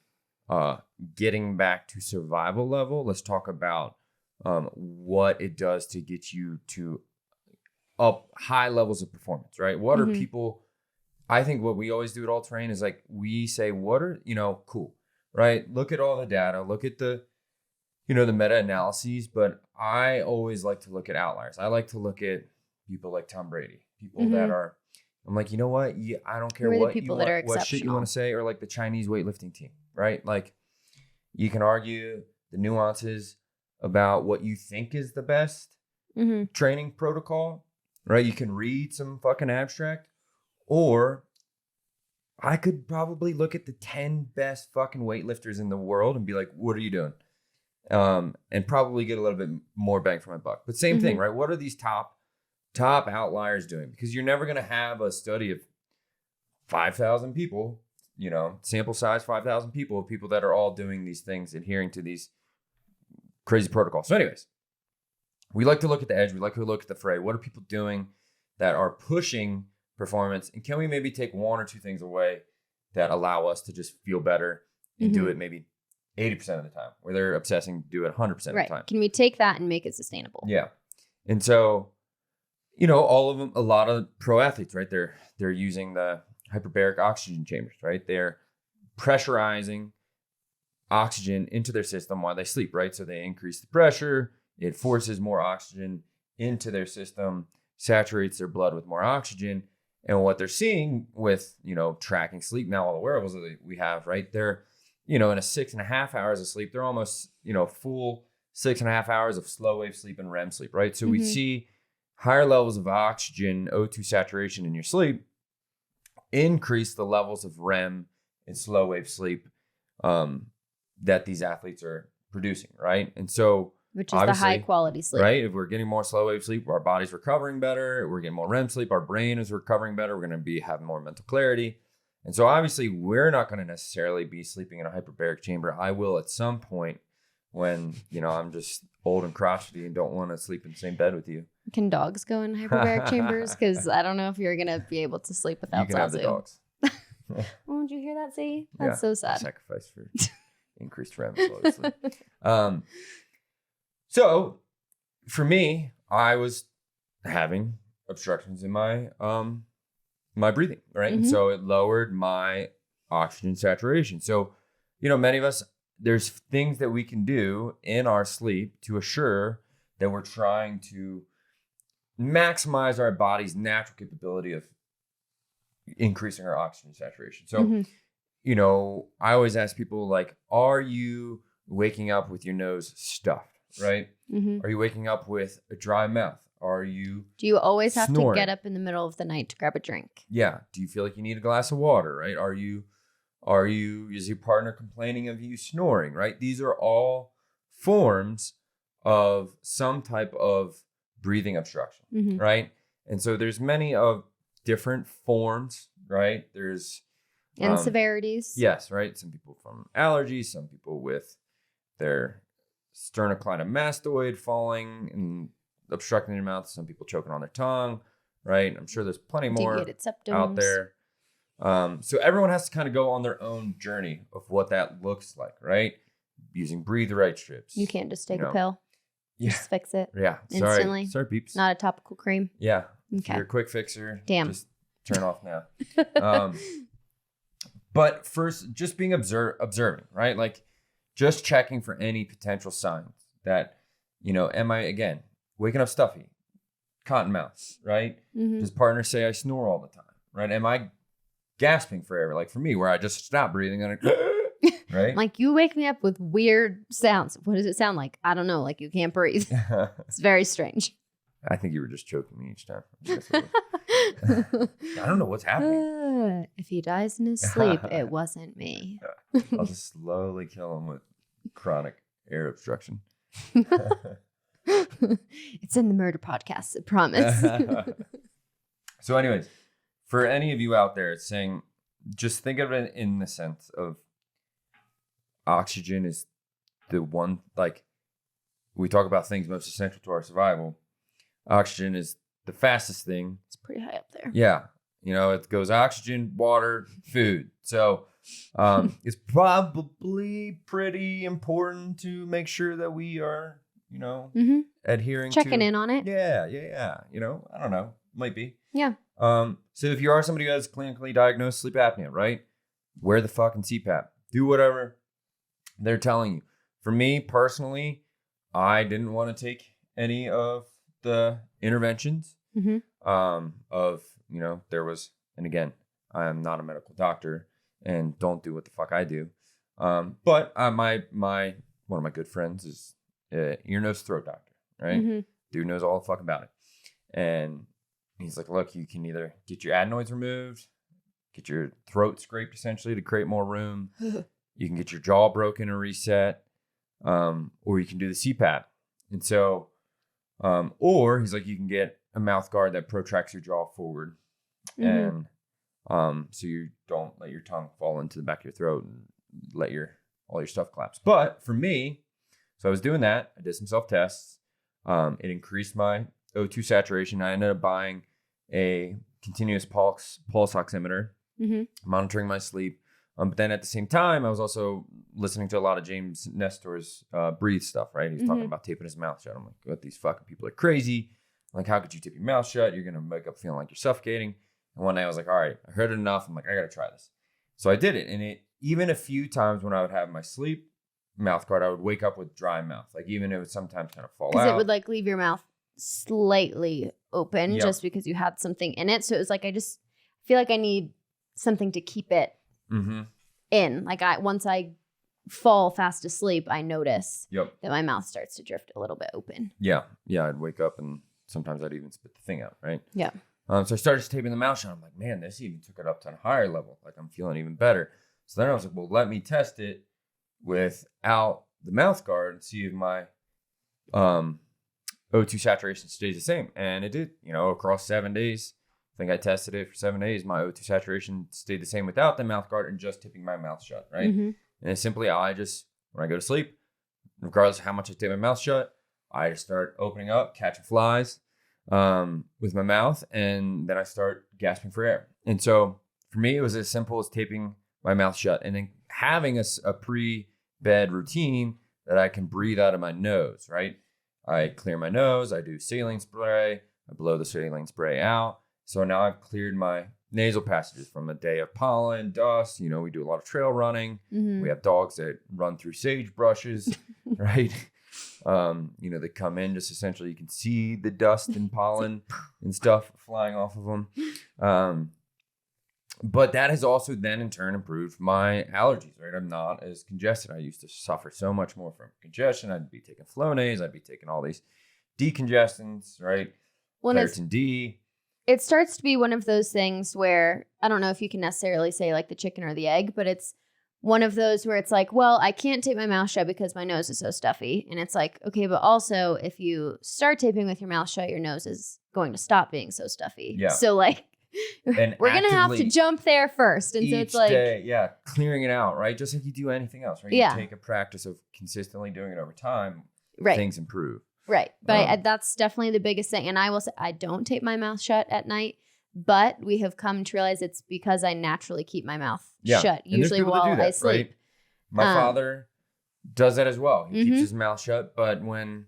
getting back to survival level. Let's talk about what it does to get you to up high levels of performance, right? What are people, I think what we always do at All Terrain is like, we say, what are, cool, right? Look at all the data, look at the, the meta-analyses, but I always like to look at outliers. I like to look at people like Tom Brady, people that are, I'm like, you know what? Yeah, I don't care what shit you want to say, or like the Chinese weightlifting team, right? Like, you can argue the nuances about what you think is the best training protocol, right? You can read some fucking abstract, or I could probably look at the 10 best fucking weightlifters in the world and be like, what are you doing? And probably get a little bit more bang for my buck. But same thing, right? What are these top outliers doing? Because you're never going to have a study of 5,000 people, sample size 5,000 people that are all doing these things, adhering to these crazy protocols. So anyways, we like to look at the edge. We like to look at the fray. What are people doing that are pushing performance? And can we maybe take one or two things away that allow us to just feel better and do it maybe 80% of the time, where they're obsessing to do it 100% of the time? Can we take that and make it sustainable? Yeah. And so, all of them, a lot of pro athletes, right? They're using the hyperbaric oxygen chambers, right? They're pressurizing oxygen into their system while they sleep, right? So they increase the pressure. It forces more oxygen into their system, saturates their blood with more oxygen. And what they're seeing with, tracking sleep now, all the wearables that we have, right? They're, in a 6.5 hours of sleep, they're almost, full 6.5 hours of slow wave sleep and REM sleep, right? So we see higher levels of oxygen, O2 saturation in your sleep, increase the levels of REM and slow wave sleep that these athletes are producing, right? And so, which is the high quality sleep, right? If we're getting more slow wave sleep, our body's recovering better. We're getting more REM sleep. Our brain is recovering better. We're going to be having more mental clarity. And so obviously we're not going to necessarily be sleeping in a hyperbaric chamber. I will at some point when, I'm just old and crotchety and don't want to sleep in the same bed with you. Can dogs go in hyperbaric chambers? Because I don't know if you're going to be able to sleep without You can have the dogs. Oh, did you hear that, See? That's so sad. Sacrifice for increased REM sleep. So for me, I was having obstructions in my my breathing, right? And so it lowered my oxygen saturation. So, many of us, there's things that we can do in our sleep to assure that we're trying to maximize our body's natural capability of increasing our oxygen saturation. So, I always ask people, like, are you waking up with your nose stuffed, right? Are you waking up with a dry mouth? Do you always have snoring? To get up in the middle of the night to grab a drink? Yeah. Do you feel like you need a glass of water, right? Is your partner complaining of you snoring, right? These are all forms of some type of breathing obstruction, right? And so there's many of different forms, right? There's and severities. Yes, right? Some people from allergies, some people with their sternocleidomastoid falling and obstructing their mouth, some people choking on their tongue, right? I'm sure there's plenty more out there. So everyone has to kind of go on their own journey of what that looks like, right? Using breathe right strips. You can't just take a pill. Yeah. Just fix it. Yeah. Instantly. Sorry, peeps. Not a topical cream. Yeah. Okay. If you're a quick fixer. Damn. Just turn off now. But first, just being observing, right? Like just checking for any potential signs that, am I, again, waking up stuffy, cotton mouth, right? Does partner say I snore all the time, right? Am I gasping for air? Like for me, where I just stop breathing and right? Like you wake me up with weird sounds. What does it sound like? I don't know. Like you can't breathe. It's very strange. I think you were just choking me each time. I don't know what's happening. If he dies in his sleep, it wasn't me. I'll just slowly kill him with chronic air obstruction. It's in the murder podcast, I promise. So anyways, for any of you out there saying, just think of it in the sense of oxygen is the one, like we talk about things most essential to our survival. Oxygen is the fastest thing. It's pretty high up there. Yeah. You know, it goes oxygen, water, food. So it's probably pretty important to make sure that we are, you know, adhering checking in on it. Yeah. You know, I don't know. Might be. Yeah. So if you are somebody who has clinically diagnosed sleep apnea, right? Wear the fucking CPAP. Do whatever they're telling you. For me personally, I didn't want to take any of the interventions. Of, you know, there was, and again, I am not a medical doctor and don't do what the fuck I do. But my one of my good friends is ear, nose, throat doctor, right? Dude knows all the fuck about it. And he's like, look, you can either get your adenoids removed, get your throat scraped essentially to create more room. You can get your jaw broken and reset, or you can do the CPAP. And so, or he's like, you can get a mouth guard that protracts your jaw forward. And so you don't let your tongue fall into the back of your throat and let all your stuff collapse. But for me, so I was doing that. I did some self-tests. It increased my O2 saturation. I ended up buying a continuous pulse oximeter, monitoring my sleep. But then at the same time, I was also listening to a lot of James Nestor's breathe stuff, right? He's talking about taping his mouth shut. I'm like, what, these fucking people are crazy. I'm like, how could you tip your mouth shut? You're going to wake up feeling like you're suffocating. And one day I was like, all right, I heard it enough. I'm like, I got to try this. So I did it. And it, even a few times when I would have my sleep mouth guard, I would wake up with dry mouth. Like even it would sometimes kind of fall out. Because it would like leave your mouth slightly open just because you had something in it. So it was like, I just feel like I need something to keep it in. Like once I fall fast asleep, I notice that my mouth starts to drift a little bit open. Yeah. I'd wake up and sometimes I'd even spit the thing out, right? Yeah. So I started taping the mouth shut. I'm like, man, this even took it up to a higher level. Like I'm feeling even better. So then I was like, well, let me test it without the mouth guard and see if my O2 saturation stays the same. And it did, you know, across 7 days. I think I tested it for 7 days. My O2 saturation stayed the same without the mouth guard and just tipping my mouth shut, right? And it's simply, I just, when I go to sleep, regardless of how much I tape my mouth shut, I just start opening up, catching flies with my mouth, and then I start gasping for air. And so for me, it was as simple as taping my mouth shut and then having a pre-bed routine that I can breathe out of my nose, right? I clear my nose, I do saline spray, I blow the saline spray out. So now I've cleared my nasal passages from a day of pollen, dust. You know, we do a lot of trail running. We have dogs that run through sage brushes, right? You know, they come in just essentially, you can see the dust and pollen and stuff flying off of them. But that has also then in turn improved my allergies, right? I'm not as congested. I used to suffer so much more from congestion. I'd be taking Flonase. I'd be taking all these decongestants, right? Claritin D. It starts to be one of those things where, I don't know if you can necessarily say like the chicken or the egg, but it's one of those where it's like, well, I can't tape my mouth shut because my nose is so stuffy. And it's like, okay, but also if you start taping with your mouth shut, your nose is going to stop being so stuffy. Yeah. So like, and we're going to have to jump there first. And so it's like, day, clearing it out, right? Just like you do anything else, right? You take a practice of consistently doing it over time, things improve. Right. But that's definitely the biggest thing. And I will say, I don't tape my mouth shut at night, but we have come to realize it's because I naturally keep my mouth shut, usually while I sleep. Right? My father does that as well. He keeps his mouth shut. But when,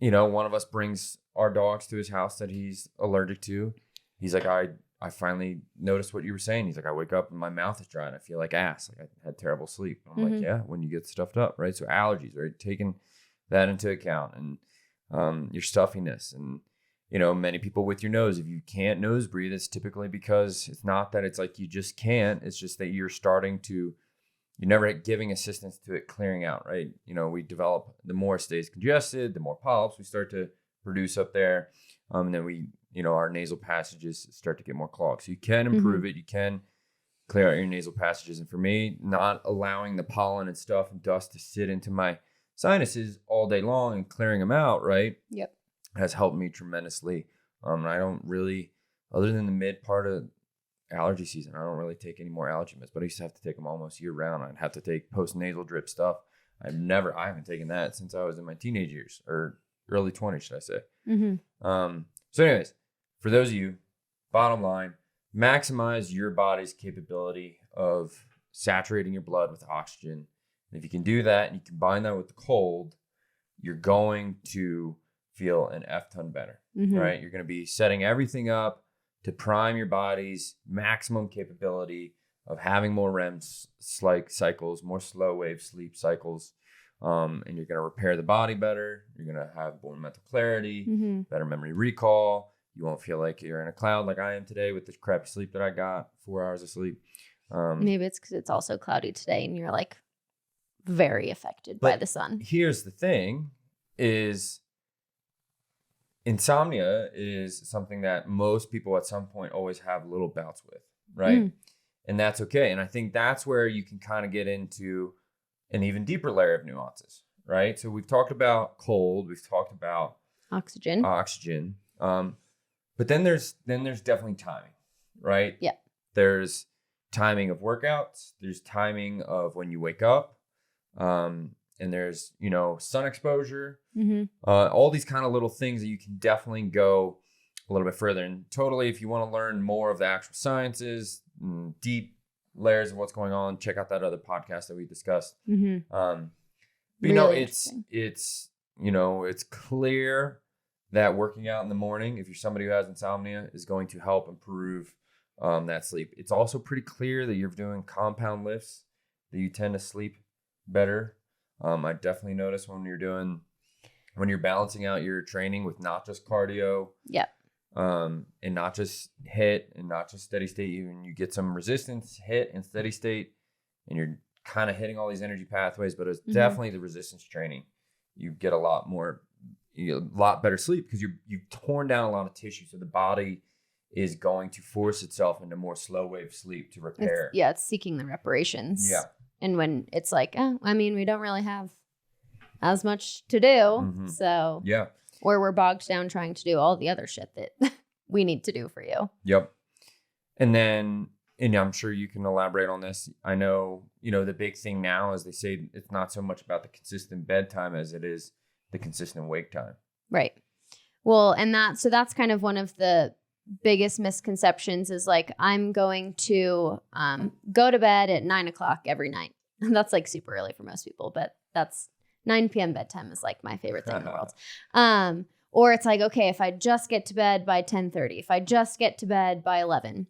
you know, one of us brings our dogs to his house that he's allergic to, he's like, I finally noticed what you were saying. He's like, I wake up and my mouth is dry and I feel like ass. Like I had terrible sleep. And I'm like, yeah, when you get stuffed up, right? So allergies, right? Taking that into account, and your stuffiness, and you know, many people with your nose, if you can't nose breathe, it's typically because it's not that it's like you just can't, it's just that you're never giving assistance to it clearing out, right? You know, we develop, the more it stays congested, the more polyps we start to produce up there, and then we, you know, our nasal passages start to get more clogged. So you can improve it, you can clear out your nasal passages. And for me, not allowing the pollen and stuff and dust to sit into my sinuses all day long and clearing them out, right? Yep. Has helped me tremendously. I don't really, other than the mid part of allergy season, I don't really take any more allergy meds, but I used to have to take them almost year round. I'd have to take post-nasal drip stuff. I haven't taken that since I was in my teenage years, or early 20s, should I say. Mm-hmm. So anyways, for those of you, bottom line, maximize your body's capability of saturating your blood with oxygen. And if you can do that and you combine that with the cold, you're going to feel an F ton better, right? You're going to be setting everything up to prime your body's maximum capability of having more REM cycles, more slow wave sleep cycles. And you're going to repair the body better. You're going to have more mental clarity, better memory recall. You won't feel like you're in a cloud like I am today with the crappy sleep that I got, 4 hours of sleep. Maybe it's because it's also cloudy today and you're like very affected by the sun. Here's the thing is insomnia is something that most people at some point always have little bouts with, right? And that's okay. And I think that's where you can kind of get into an even deeper layer of nuances, right? So we've talked about cold, we've talked about oxygen. But then there's definitely timing, right? Yeah. There's timing of workouts, there's timing of when you wake up, and there's, sun exposure, all these kind of little things that you can definitely go a little bit further. And totally, if you want to learn more of the actual sciences, deep layers of what's going on, check out that other podcast that we discussed. But really it's clear that working out in the morning, if you're somebody who has insomnia, is going to help improve that sleep. It's also pretty clear that you're doing compound lifts, that you tend to sleep better. I definitely notice when you're balancing out your training with not just cardio, and not just HIIT and not just steady state, even you get some resistance, HIIT and steady state, and you're kind of hitting all these energy pathways, but it's definitely the resistance training. You get a lot better sleep because you've torn down a lot of tissue, so the body is going to force itself into more slow wave sleep to repair. It's seeking the reparations. Yeah. And when it's like, we don't really have as much to do. So, yeah. Or we're bogged down trying to do all the other shit that we need to do for you. Yep. And I'm sure you can elaborate on this. I know, the big thing now is they say it's not so much about the consistent bedtime as it is the consistent wake time. Right. Well, and that's kind of one of the biggest misconceptions is like, I'm going to go to bed at 9:00 every night. That's like super early for most people, but that's 9 p.m. bedtime is like my favorite thing in the world. Or it's like, okay, if I just get to bed by 10:30, if I just get to bed by 11,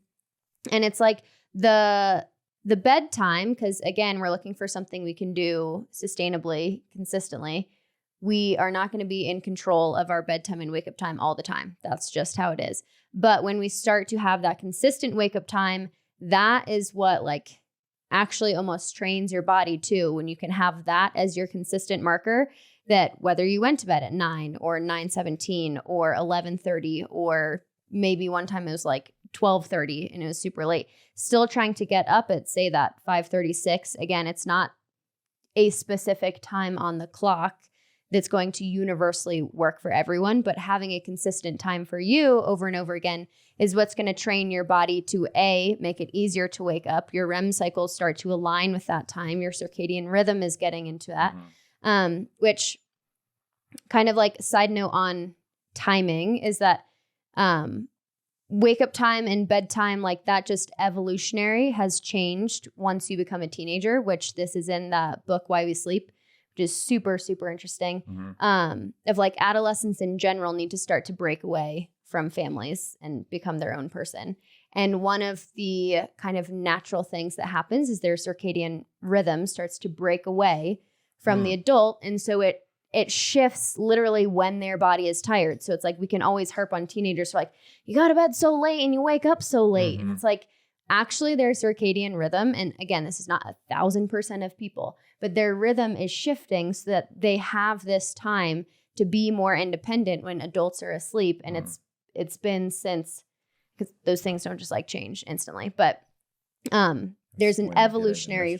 and it's like the bedtime, because again, we're looking for something we can do sustainably, consistently. We are not going to be in control of our bedtime and wake up time all the time. That's just how it is. But when we start to have that consistent wake up time, that is what like actually almost trains your body too. When you can have that as your consistent marker, that whether you went to bed at 9 or 9:17 or 11:30, or maybe one time it was like 12:30 and it was super late, still trying to get up at say that 5:36. Again, it's not a specific time on the clock that's going to universally work for everyone, but having a consistent time for you over and over again is what's going to train your body to make it easier to wake up. Your REM cycles start to align with that time. Your circadian rhythm is getting into that, which kind of like side note on timing is that wake up time and bedtime, like that just evolutionary has changed once you become a teenager, which this is in the book, Why We Sleep, which is super, super interesting, of like adolescents in general need to start to break away from families and become their own person. And one of the kind of natural things that happens is their circadian rhythm starts to break away from the adult. And so it shifts literally when their body is tired. So it's like we can always harp on teenagers for like, you go to bed so late and you wake up so late. And it's like, actually their circadian rhythm, and again, this is not 1,000% of people, but their rhythm is shifting so that they have this time to be more independent when adults are asleep. And it's been since, because those things don't just like change instantly, but there's an evolutionary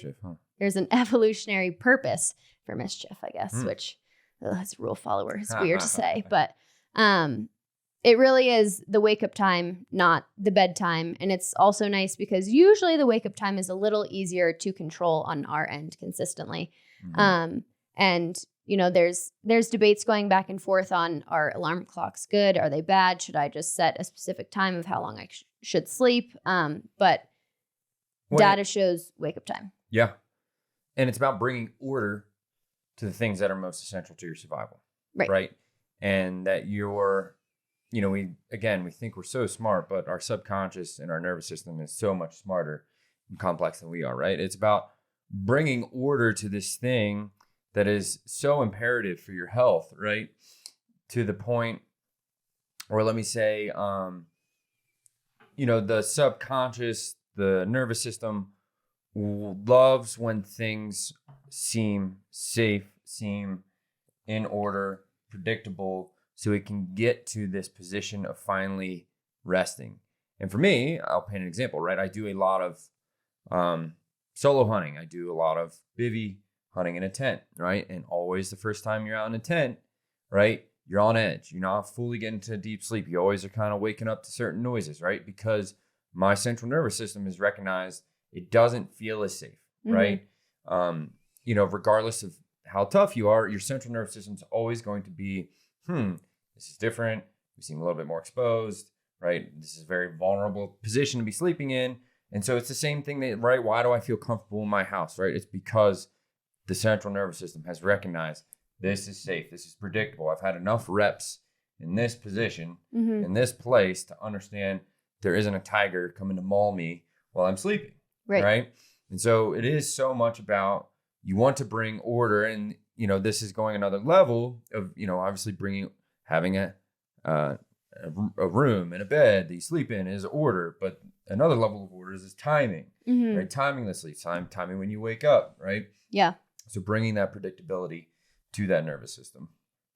purpose for mischief, I guess, which as a rule follower is weird to say, but it really is the wake up time, not the bedtime. And it's also nice because usually the wake up time is a little easier to control on our end consistently. And you know, there's debates going back and forth on, are alarm clocks good? Are they bad? Should I just set a specific time of how long I should sleep? But data shows wake up time. Yeah. And it's about bringing order to the things that are most essential to your survival. Right. And that you're, you know, we think we're so smart, but our subconscious and our nervous system is so much smarter and complex than we are. Right. It's about bringing order to this thing that is so imperative for your health, right? To the point, or let me say, you know, the subconscious, the nervous system loves when things seem safe, seem in order, predictable, so it can get to this position of finally resting. And for me, I'll paint an example, right? I do a lot of solo hunting. I do a lot of bivvy hunting in a tent, right? And always the first time you're out in a tent, right, you're on edge. You're not fully getting to deep sleep. You always are kind of waking up to certain noises, right? Because my central nervous system has recognized it doesn't feel as safe, right? You know, regardless of how tough you are, your central nervous system's always going to be, this is different. We seem a little bit more exposed, right? This is a very vulnerable position to be sleeping in. And so it's the same thing that, right? Why do I feel comfortable in my house, right? It's because the central nervous system has recognized this is safe. This is predictable. I've had enough reps in this position, in this place to understand there isn't a tiger coming to maul me while I'm sleeping, right? And so it is so much about, you want to bring order, and, you know, this is going another level of, you know, obviously having a room and a bed that you sleep in is order, but another level of order is timing, right? Timing the sleep time, timing when you wake up, right? Yeah. So bringing that predictability to that nervous system.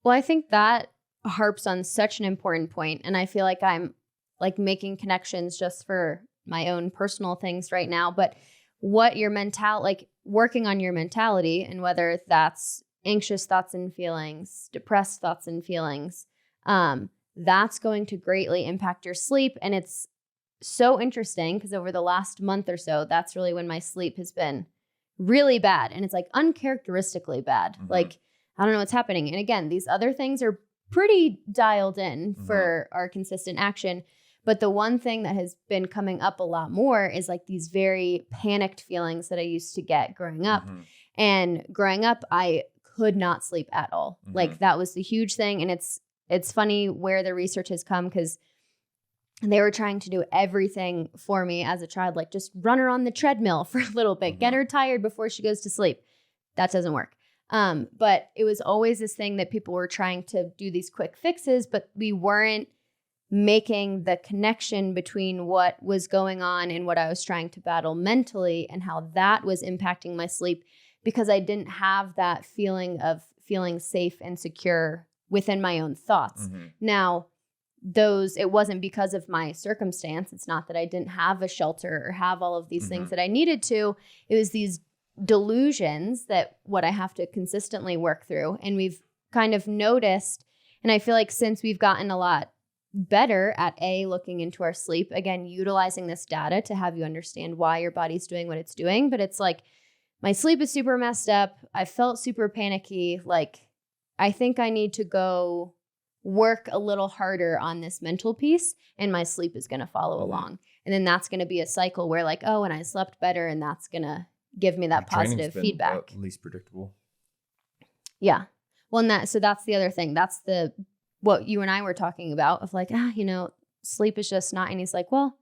Well, I think that harps on such an important point. And I feel like I'm like making connections just for my own personal things right now. But what your like working on your mentality, and whether that's anxious thoughts and feelings, depressed thoughts and feelings, that's going to greatly impact your sleep. And it's so interesting because over the last month or so, that's really when my sleep has been really bad. And it's like uncharacteristically bad. Like, I don't know what's happening. And again, these other things are pretty dialed in for our consistent action. But the one thing that has been coming up a lot more is like these very panicked feelings that I used to get growing up. And growing up, I could not sleep at all. Like, that was the huge thing. And it's funny where the research has come, because they were trying to do everything for me as a child, like just run her on the treadmill for a little bit, get her tired before she goes to sleep. That doesn't work. But it was always this thing that people were trying to do these quick fixes, but we weren't making the connection between what was going on and what I was trying to battle mentally and how that was impacting my sleep, because I didn't have that feeling of feeling safe and secure within my own thoughts. Now, it wasn't because of my circumstance. It's not that I didn't have a shelter or have all of these things that I needed to. It was these delusions that what I have to consistently work through. And we've kind of noticed, and I feel like since we've gotten a lot better at looking into our sleep, again, utilizing this data to have you understand why your body's doing what it's doing. But it's like, my sleep is super messed up. I felt super panicky. Like, I think I need to go work a little harder on this mental piece, and my sleep is going to follow along. And then that's going to be a cycle where like, oh, and I slept better, and that's going to give me that positive feedback. At least predictable. Yeah. Well, and so that's the other thing. That's what you and I were talking about of like, you know, sleep is just not, and he's like, well,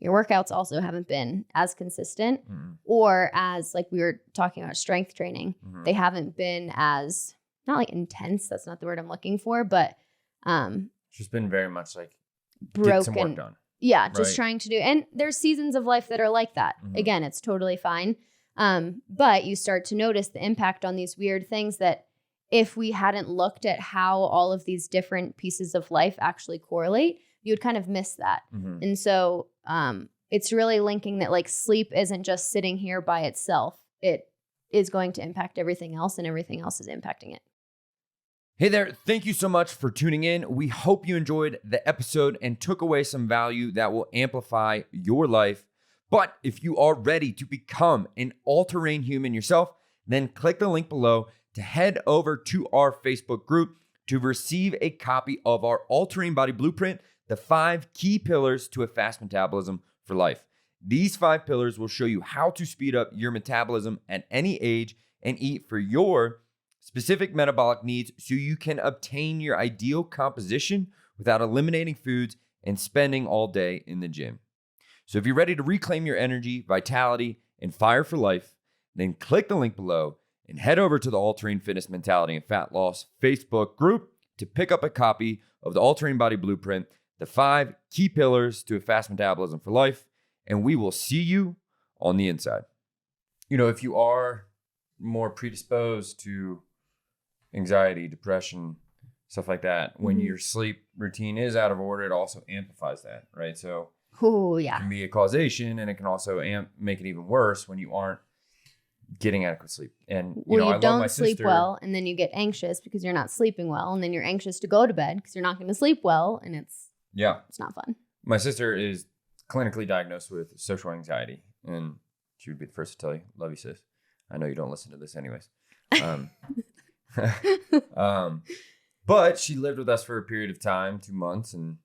your workouts also haven't been as consistent or as, like we were talking about strength training. They haven't been as, not like intense. That's not the word I'm looking for, but it's just been very much like broken. Get some work done. Yeah, just trying to do. And there's seasons of life that are like that. Again, it's totally fine. But you start to notice the impact on these weird things that if we hadn't looked at how all of these different pieces of life actually correlate, you would kind of miss that. And so it's really linking that like sleep isn't just sitting here by itself. It is going to impact everything else, and everything else is impacting it. Hey there, thank you so much for tuning in. We hope you enjoyed the episode and took away some value that will amplify your life. But if you are ready to become an all-terrain human yourself, then click the link below to head over to our Facebook group to receive a copy of our all-terrain body blueprint, the 5 key pillars to a fast metabolism for life. These 5 pillars will show you how to speed up your metabolism at any age and eat for your specific metabolic needs so you can obtain your ideal composition without eliminating foods and spending all day in the gym. So if you're ready to reclaim your energy, vitality, and fire for life, then click the link below and head over to the All Terrain Fitness Mentality and Fat Loss Facebook group to pick up a copy of the All Terrain Body Blueprint, the 5 key pillars to a fast metabolism for life, and we will see you on the inside. You know, if you are more predisposed to anxiety, depression, stuff like that, when your sleep routine is out of order, it also amplifies that, right? So Oh, yeah. it can be a causation, and it can also make it even worse when you aren't getting adequate sleep. And you I love don't my sleep sister. well, and then you get anxious because you're not sleeping well, and then you're anxious to go to bed because you're not going to sleep well, and it's not fun. My sister is clinically diagnosed with social anxiety, and she would be the first to tell you, love you, sis. I know you don't listen to this anyways. But she lived with us for a period of time, 2 months, and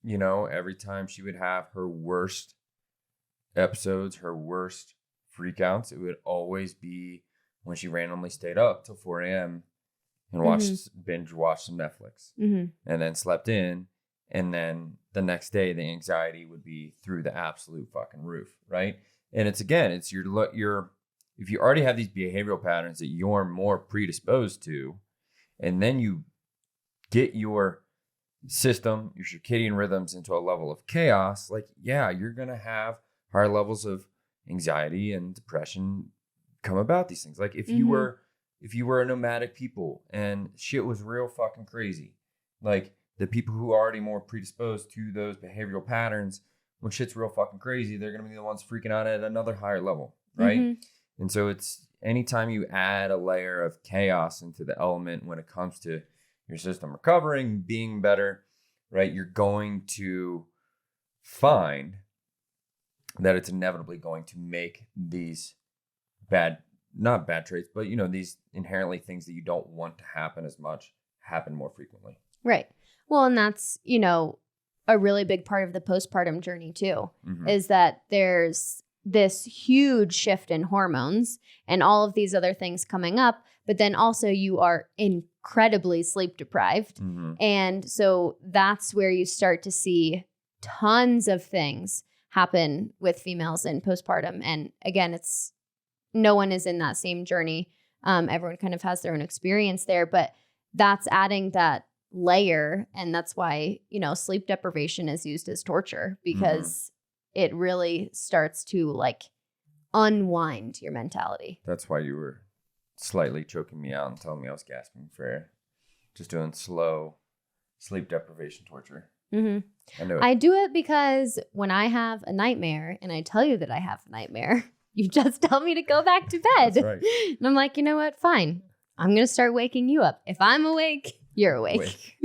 every time she would have her worst episodes, her worst freakouts, it would always be when she randomly stayed up till 4 a.m. and binge watched some Netflix, and then slept in, and then the next day the anxiety would be through the absolute fucking roof, right? And it's your if you already have these behavioral patterns that you're more predisposed to, and then you get your system, your circadian rhythms into a level of chaos, you're going to have higher levels of anxiety and depression come about these things. Like if you were a nomadic people and shit was real fucking crazy, like the people who are already more predisposed to those behavioral patterns, when shit's real fucking crazy, they're going to be the ones freaking out at another higher level, right? And so it's anytime you add a layer of chaos into the element when it comes to your system recovering, being better, right? You're going to find that it's inevitably going to make these not bad traits, but these inherently things that you don't want to happen as much happen more frequently. Right. Well, and that's, a really big part of the postpartum journey too, is that there's this huge shift in hormones and all of these other things coming up, but then also you are incredibly sleep deprived. And so that's where you start to see tons of things happen with females in postpartum. And again, no one is in that same journey. Everyone kind of has their own experience there, but that's adding that layer. And that's why, sleep deprivation is used as torture, because it really starts to unwind your mentality. That's why you were slightly choking me out and telling me I was gasping for air. Just doing slow sleep deprivation torture. I knew it. I do it because when I have a nightmare and I tell you that I have a nightmare, you just tell me to go back to bed. That's right. And I'm like, you know what? Fine. I'm going to start waking you up. If I'm awake, you're awake.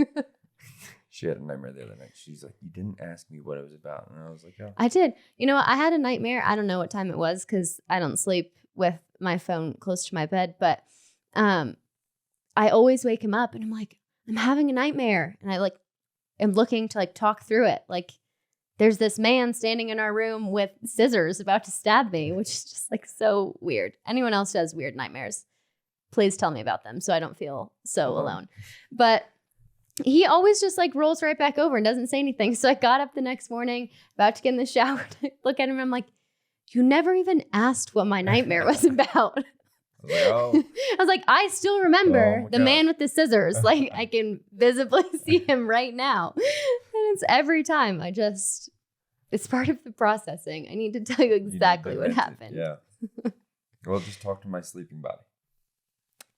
She had a nightmare the other night. She's like, you didn't ask me what it was about. And I was like, oh. I did. You know what? I had a nightmare. I don't know what time it was because I don't sleep with my phone close to my bed. But I always wake him up and I'm like, I'm having a nightmare. And I am looking to talk through it. There's this man standing in our room with scissors about to stab me, which is just so weird. Anyone else who has weird nightmares, please tell me about them so I don't feel so alone. But he always just rolls right back over and doesn't say anything. So I got up the next morning, about to get in the shower, to look at him, and I'm like, you never even asked what my nightmare was about. I was like, I still remember the man with the scissors. I can visibly see him right now. And it's every time it's part of the processing. I need to tell you exactly what happened. Yeah. Well, just talk to my sleeping body.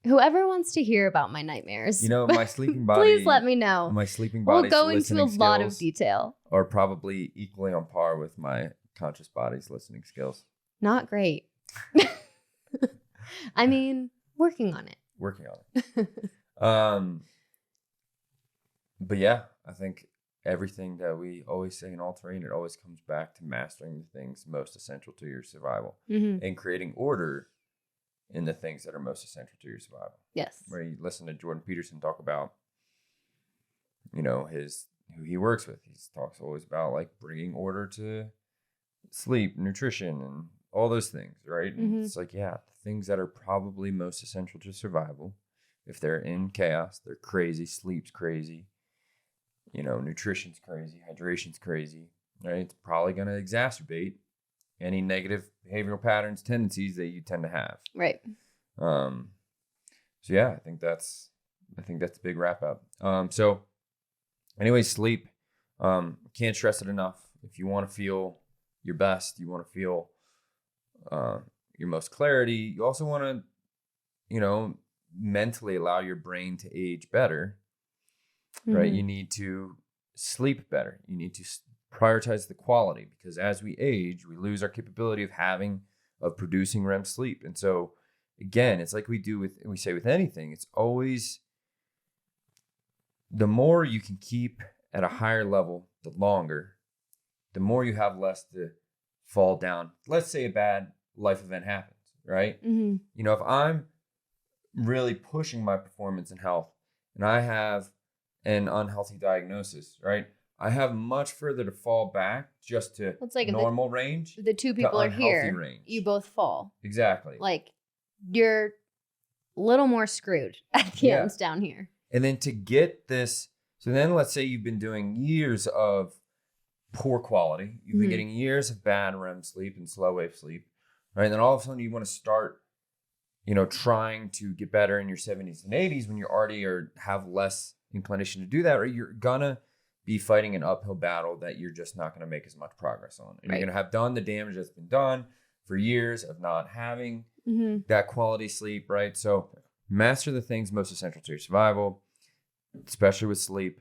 Whoever wants to hear about my nightmares. My sleeping body. Please let me know. My sleeping body's We'll go into a lot of detail. Are probably equally on par with my conscious body's listening skills. Not great. I mean, working on it. Working on it. But yeah, I think everything that we always say in All Terrain, it always comes back to mastering the things most essential to your survival and creating order in the things that are most essential to your survival. Yes. Where you listen to Jordan Peterson talk about, you know, who he works with. He talks always about like bringing order to sleep, nutrition, and all those things, right? And it's like, yeah, the things that are probably most essential to survival. If they're in chaos, they're crazy, sleep's crazy, you know, nutrition's crazy, hydration's crazy, right? It's probably going to exacerbate any negative behavioral patterns, tendencies that you tend to have. Right. So yeah, I think that's a big wrap up. So anyway, sleep, can't stress it enough. If you want to feel your best, you want to feel your most clarity, you also want to, you know, mentally allow your brain to age better, right? You need to sleep better. You need to prioritize the quality, because as we age, we lose our capability of producing REM sleep. And so again, it's like we say with anything, it's always the more you can keep at a higher level, the longer, the more you have less to fall down. Let's say a bad life event happens, right? You know, if I'm really pushing my performance and health and I have an unhealthy diagnosis, right? I have much further to fall back just to like normal range. The two people are here. Range. You both fall. Exactly. Like you're a little more screwed at the ends down here. And then to get this, so then let's say you've been doing years of poor quality. You've been getting years of bad REM sleep and slow wave sleep, right? And then all of a sudden you want to start, you know, trying to get better in your 70s and 80s when you already have less inclination to do that, right? You're gonna be fighting an uphill battle that you're just not going to make as much progress on. And you're going to have done the damage that's been done for years of not having that quality sleep, right? So master the things most essential to your survival, especially with sleep.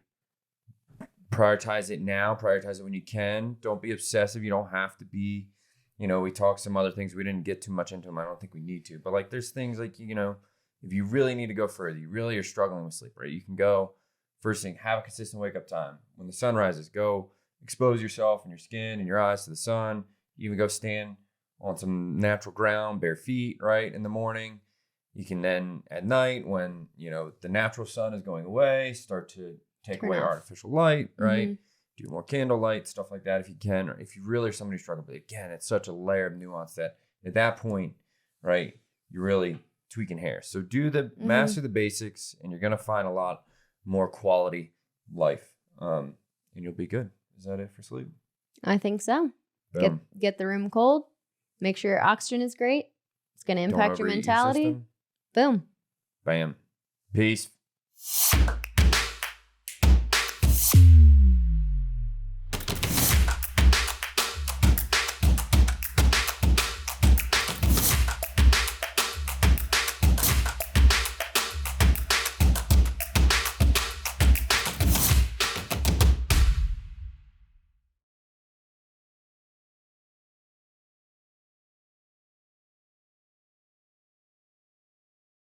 Prioritize it now. Prioritize it when you can. Don't be obsessive. You don't have to be, you know, we talked some other things. We didn't get too much into them. I don't think we need to. But like there's things like, you know, if you really need to go further, you really are struggling with sleep, right? You can go first thing, have a consistent wake up time. When the sun rises, go expose yourself and your skin and your eyes to the sun. You even go stand on some natural ground, bare feet, right, in the morning. You can then at night when, you know, the natural sun is going away, start to take away artificial light, right? Do more candlelight, stuff like that if you can. Or if you really are somebody who's struggling, but again, it's such a layer of nuance that at that point, right, you're really tweaking hairs. So do the master the basics and you're going to find a lot more quality life, and you'll be good. Is that it for sleep? I think so. Get the room cold. Make sure your oxygen is great. It's going to impact your mentality. Boom. Bam. Peace.